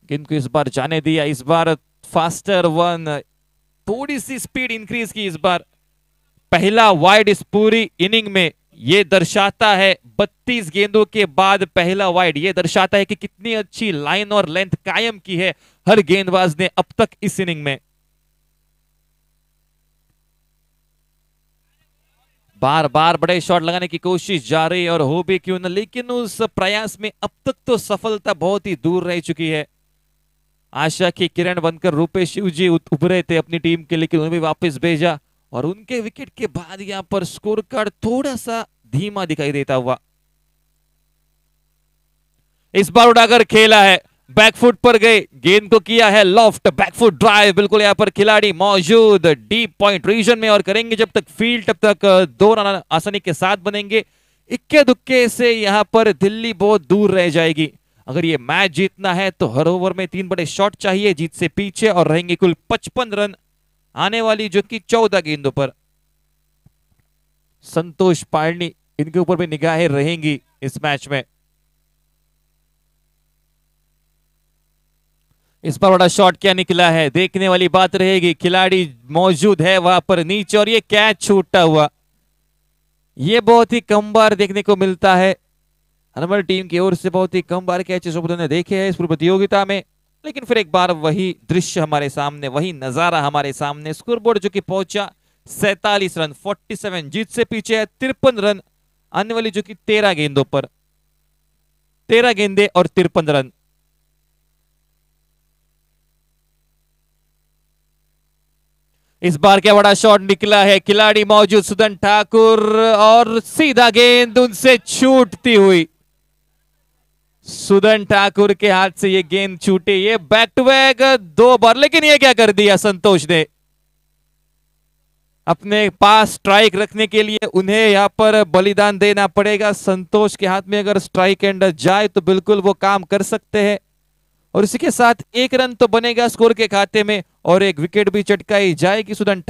गेंद को इस बार जाने दिया, इस बार फास्टर वन, थोड़ी सी स्पीड इंक्रीज की इस बार। पहला वाइड इस पूरी इनिंग में, ये दर्शाता है 32 गेंदों के बाद पहला वाइड, ये दर्शाता है कि कितनी अच्छी लाइन और लेंथ कायम की है हर गेंदबाज ने अब तक इस इनिंग में। बार बार बड़े शॉट लगाने की कोशिश जारी और हो भी क्यों न, लेकिन उस प्रयास में अब तक तो सफलता बहुत ही दूर रह चुकी है। आशा की किरण बनकर रूपेश शिव जी उभरे थे अपनी टीम के, लेकिन उन्हें भी वापस भेजा और उनके विकेट के बाद यहां पर स्कोर कार्ड थोड़ा सा धीमा दिखाई देता हुआ। इस बार उड़ाकर खेला है, बैकफुट पर गए, गेंद को किया है लॉफ्ट, बैकफुट ड्राइव, बिल्कुल यहां पर खिलाड़ी मौजूद डीप पॉइंट रीजन में और करेंगे जब तक फील्ड तब तक 2 रन आसानी के साथ बनेंगे। इक्के दुक्के से यहां पर दिल्ली बहुत दूर रह जाएगी। अगर ये मैच जीतना है तो हर ओवर में 3 बड़े शॉट चाहिए जीत से पीछे और रहेंगे कुल 55 रन आने वाली जो कि 14 गेंदों पर। संतोष पालनी, इनके ऊपर भी निगाहें रहेंगी इस मैच में। इस पर बड़ा शॉट क्या निकला है देखने वाली बात रहेगी, खिलाड़ी मौजूद है वहां पर नीचे और ये कैच छूटा हुआ। ये बहुत ही कम बार देखने को मिलता है, हमारी टीम की ओर से बहुत ही कम बार कैचेस ने देखे हैं इस प्रतियोगिता में, लेकिन फिर एक बार वही दृश्य हमारे सामने, वही नजारा हमारे सामने। स्कोरबोर्ड जो कि पहुंचा 47 रन 47, जीत से पीछे है 53 रन आने वाली जो कि 13 गेंदों पर, 13 गेंदे और 53 रन। इस बार क्या बड़ा शॉट निकला है, खिलाड़ी मौजूद सुदन ठाकुर और सीधा गेंद उनसे छूटती हुई, सुदन ठाकुर के हाथ से ये गेंद छूटे। ये बैक टू बैक 2 बार, लेकिन ये क्या कर दिया संतोष ने, अपने पास स्ट्राइक रखने के लिए उन्हें यहां पर बलिदान देना पड़ेगा। संतोष के हाथ में अगर स्ट्राइक एंड जाए तो बिल्कुल वो काम कर सकते हैं और इसी के साथ 1 रन तो बनेगा स्कोर के खाते में और 1 विकेट भी चटकाई जाएगी सुदन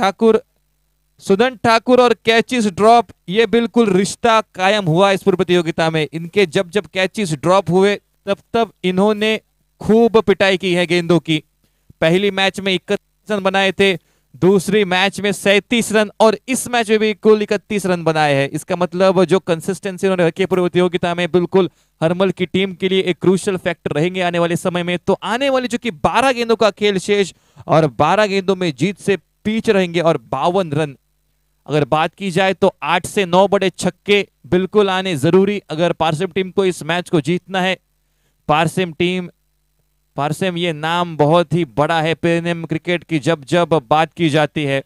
ठाकुर और कैचेस ड्रॉप, ये बिल्कुल रिश्ता कायम हुआ इस पूरी प्रतियोगिता में। इनके जब जब कैचेस ड्रॉप हुए तब तब इन्होंने खूब पिटाई की है गेंदों की। पहली मैच में 31 रन बनाए थे, दूसरी मैच में 37 रन और इस मैच में भी कुल 31 रन बनाए हैं। इसका मतलब जो कंसिस्टेंसी उन्होंने रखी है पूरी प्रतियोगिता में, बिल्कुल हरमल की टीम के लिए एक क्रूशियल फैक्टर रहेंगे आने वाले समय में। तो आने वाली जो कि 12 गेंदों का खेल शेष और 12 गेंदों में जीत से पीछे रहेंगे और 52 रन। अगर बात की जाए तो 8 से 9 बड़े छक्के बिल्कुल आने जरूरी अगर पारसेम टीम को इस मैच को जीतना है। पारसेम ये नाम बहुत ही बड़ा है पेनेम क्रिकेट की, जब जब बात की जाती है,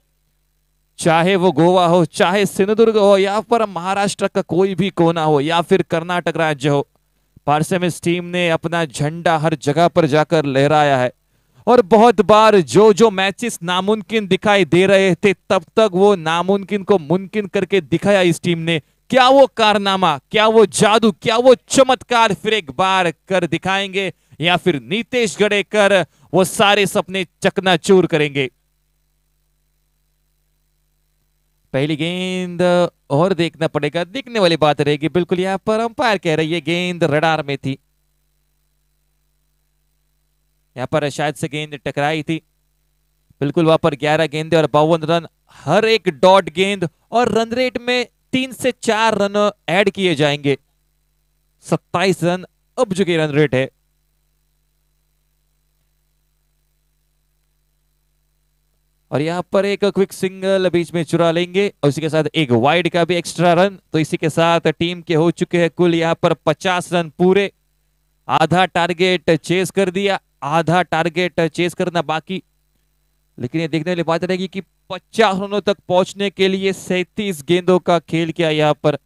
चाहे वो गोवा हो, चाहे सिंधुदुर्ग हो, या फिर महाराष्ट्र का कोई भी कोना हो, या फिर कर्नाटक राज्य हो, पारसेम इस टीम ने अपना झंडा हर जगह पर जाकर लहराया है। और बहुत बार जो जो मैचेस नामुमकिन दिखाई दे रहे थे तब तक वो नामुमकिन को मुमकिन करके दिखाया इस टीम ने। क्या वो कारनामा, क्या वो जादू, क्या वो चमत्कार फिर एक बार कर दिखाएंगे या फिर नीतीश गडेकर वो सारे सपने चकनाचूर करेंगे। पहली गेंद और देखना पड़ेगा, देखने वाली बात रहेगी। बिल्कुल यहां पर अंपायर कह रही है गेंद रडार में थी, यहां पर शायद से गेंद टकराई थी। बिल्कुल वहां पर 11 गेंदे और 52 रन, हर एक डॉट गेंद और रन रेट में 3 से 4 रन ऐड किए जाएंगे। 27 रन अब जो कि रन रेट है। और यहां पर एक क्विक सिंगल बीच में चुरा लेंगे और इसी के साथ एक वाइड का भी एक्स्ट्रा रन। तो इसी के साथ टीम के हो चुके हैं कुल यहां पर 50 रन पूरे। आधा टारगेट चेस कर दिया, आधा टारगेट चेस करना बाकी, लेकिन ये देखने वाली बात रहेगी कि 50 रनों तक पहुंचने के लिए 37 गेंदों का खेल किया यहां पर,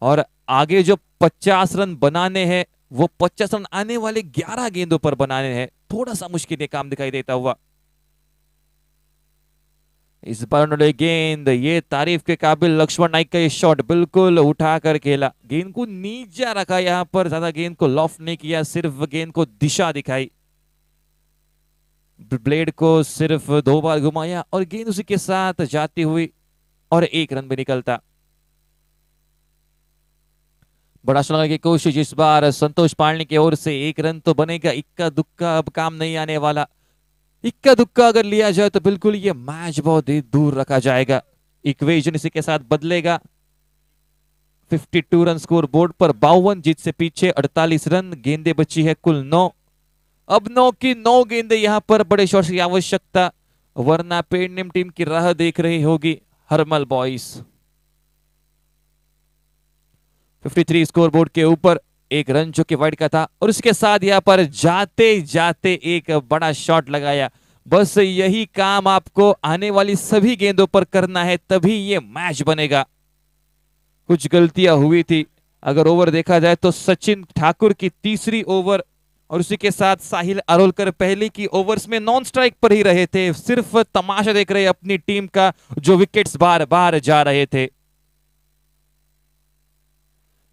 और आगे जो 50 रन बनाने हैं वो 50 रन आने वाले 11 गेंदों पर बनाने हैं। थोड़ा सा मुश्किल काम दिखाई देता हुआ। इस बार उन्होंने गेंद, ये तारीफ के काबिल लक्ष्मण नाइक का ये शॉट बिल्कुल उठाकर खेला, गेंद को नीचा रखा, यहां पर ज्यादा गेंद को लॉफ्ट नहीं किया, सिर्फ गेंद को दिशा दिखाई, ब्लेड को सिर्फ 2 बार घुमाया और गेंद उसी के साथ जाती हुई और 1 रन भी निकलता। बड़ा शॉट की कोशिश इस बार संतोष पालने की ओर से, एक रन तो बनेगा, इक्का दुक्का अब काम नहीं आने वाला। इक्का दुक्का अगर लिया जाए तो बिल्कुल ये मैच बहुत ही दूर रखा जाएगा। इक्वेशन इसी के साथ बदलेगा। 52 रन स्कोर बोर्ड पर, 52 जीत से पीछे 48 रन, गेंदे बची है कुल 9। अब 9 की 9 गेंदे यहां पर बड़े शॉट्स की आवश्यकता, वरना पेडनेम टीम की राह देख रही होगी हरमल बॉयज। 53 स्कोर बोर्ड के ऊपर, एक रन जो कि वाइड का था, और उसके साथ यहां पर जाते जाते एक बड़ा शॉट लगाया। बस यही काम आपको आने वाली सभी गेंदों पर करना है, तभी ये मैच बनेगा। कुछ गलतियां हुई थी। अगर ओवर देखा जाए तो सचिन ठाकुर की तीसरी ओवर और उसी के साथ साहिल अरोलकर पहले की ओवर्स में नॉन स्ट्राइक पर ही रहे थे, सिर्फ तमाशा देख रहे अपनी टीम का, जो विकेट्स बार बार जा रहे थे।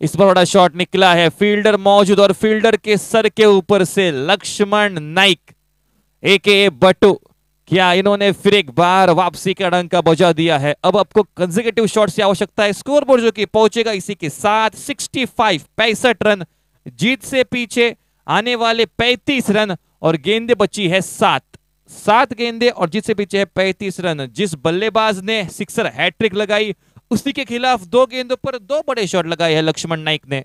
इस पर बड़ा शॉट निकला है, फील्डर मौजूद और फील्डर के सर के ऊपर से लक्ष्मण नाइक एके बटू, क्या इन्होंने फिर एक बार वापसी का डंका बजा दिया है। अब आपको कंसेक्यूटिव शॉट्स की आवश्यकता है। स्कोर बोर्ड जो कि पहुंचेगा इसी के साथ 65 रन, जीत से पीछे आने वाले 35 रन, और गेंदे बची है 7 गेंदे और जीत से पीछे है 35 रन। जिस बल्लेबाज ने सिक्सर हैट्रिक लगाई उसी के खिलाफ 2 गेंदों पर 2 बड़े शॉट लगाए हैं लक्ष्मण नाइक ने।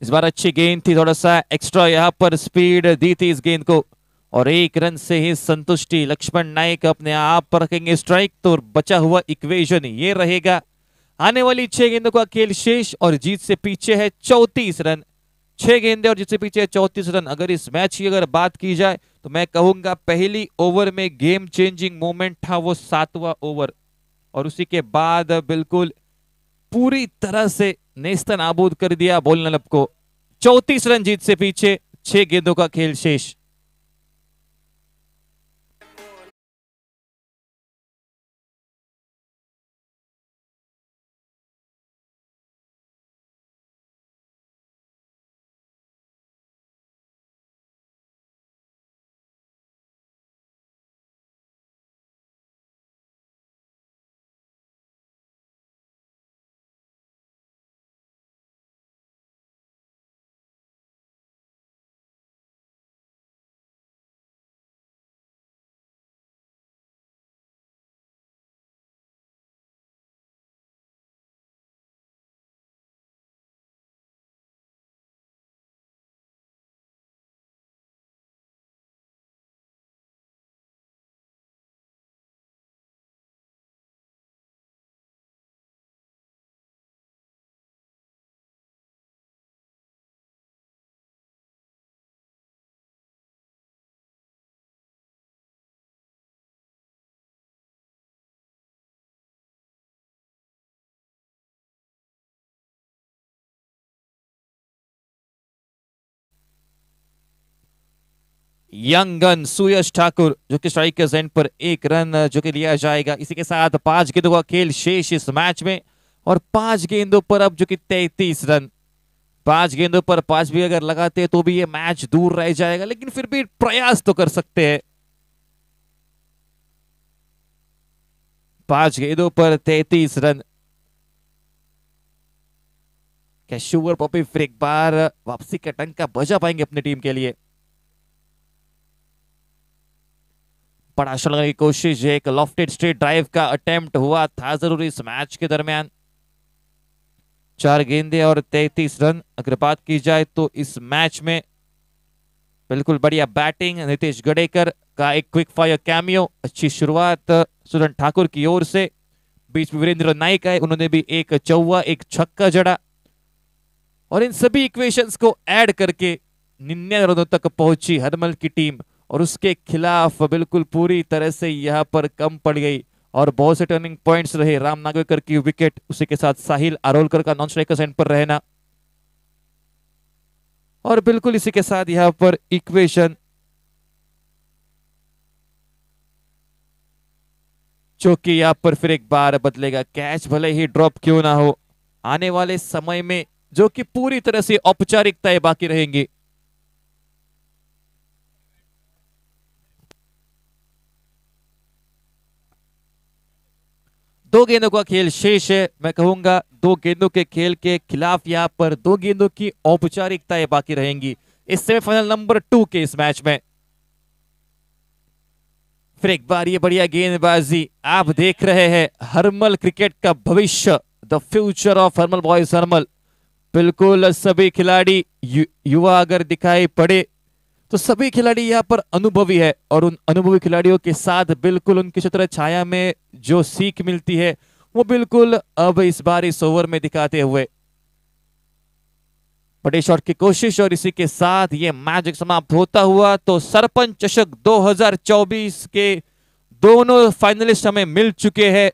इस बार अच्छी गेंद थी, थोड़ा सा एक्स्ट्रा यहां पर स्पीड दी थी इस गेंद को, और एक रन से ही संतुष्टि। लक्ष्मण नाइक अपने आप पर रखेंगे स्ट्राइक, तो बचा हुआ इक्वेशन ये रहेगा। आने वाली 6 गेंदों का खेल शेष और जीत से पीछे है 34 रन। 6 गेंदे और जीत से पीछे 34 रन। अगर इस मैच की अगर बात की जाए तो मैं कहूंगा पहली ओवर में गेम चेंजिंग मोमेंट था वो 7वां ओवर, और उसी के बाद बिल्कुल पूरी तरह से नेस्तन नाबूद कर दिया बोलनलब को। 34 रन जीत से पीछे, 6 गेंदों का खेल शेष। यंग गन सुयश ठाकुर जो कि स्ट्राइक के एंड पर 1 रन जो कि लिया जाएगा। इसी के साथ 5 गेंदों का खेल शेष इस मैच में, और 5 गेंदों पर अब जो कि 33 रन। 5 गेंदों पर 5 भी अगर लगाते तो भी ये मैच दूर रह जाएगा, लेकिन फिर भी प्रयास तो कर सकते हैं। 5 गेंदों पर 33 रन। क्या शुगर पॉपी फिर एक बार वापसी का टंका बजा पाएंगे अपनी टीम के लिए? बड़ा शॉट लगाने की कोशिश, एक लॉफ्टेड स्ट्रेट ड्राइव का अटेम्प्ट हुआ था जरूर इस मैच के दरमियान। 4 गेंदे और 33 रन। अगर बात की जाए तो इस मैच में बिल्कुल बढ़िया बैटिंग, नीतीश गडेकर का एक क्विक फायर कैमियो, अच्छी शुरुआत सुदन ठाकुर की ओर से। बीच में वीरेंद्र नाइक आए, उन्होंने भी एक चौवा एक छक्का जड़ा, और इन सभी इक्वेशंस को ऐड करके 99 रनों तक पहुंची हरमल की टीम, और उसके खिलाफ बिल्कुल पूरी तरह से यहां पर कम पड़ गई, और बहुत से टर्निंग पॉइंट्स रहे। राम नागवेकर की विकेट, उसी के साथ साहिल अरोलकर का नॉन स्ट्राइकर एंड पर रहना, और बिल्कुल इसी के साथ यहां पर इक्वेशन जो कि यहां पर फिर एक बार बदलेगा। कैच भले ही ड्रॉप क्यों ना हो, आने वाले समय में जो कि पूरी तरह से औपचारिकताएं बाकी रहेंगी। दो गेंदों का खेल शेष है। मैं कहूंगा 2 गेंदों के खेल के खिलाफ यहाँ पर 2 गेंदों की औपचारिकताएं बाकी रहेंगी इस सेमीफाइनल नंबर 2 के इस मैच में। फिर एक बार ये बढ़िया गेंदबाजी, आप देख रहे हैं हरमल क्रिकेट का भविष्य, the future of Harmal boys Harmal. बिल्कुल सभी खिलाड़ी युवा अगर दिखाई पड़े तो सभी खिलाड़ी यहाँ पर अनुभवी है और उन अनुभवी खिलाड़ियों के साथ बिल्कुल उनकी छत्र छाया में जो सीख मिलती है वो बिल्कुल अब इस बार इस ओवर में दिखाते हुए। बड़े शॉट की कोशिश और इसी के साथ ये मैच समाप्त होता हुआ। तो सरपंच चषक 2024 के दोनों फाइनलिस्ट हमें मिल चुके हैं।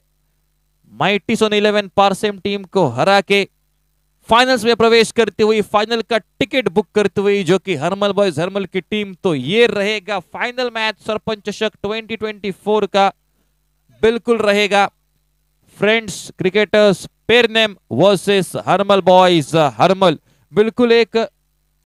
माइटी सोन 11 पारसेम टीम को हरा के फाइनल्स में प्रवेश करते हुए, फाइनल का टिकट बुक करते हुए जो कि हरमल बॉयज हरमल की टीम। तो ये रहेगा फाइनल मैच सरपंच चषक 2024 का, बिल्कुल रहेगा friends cricketers pair name versus Harmal boys Harmal. बिल्कुल एक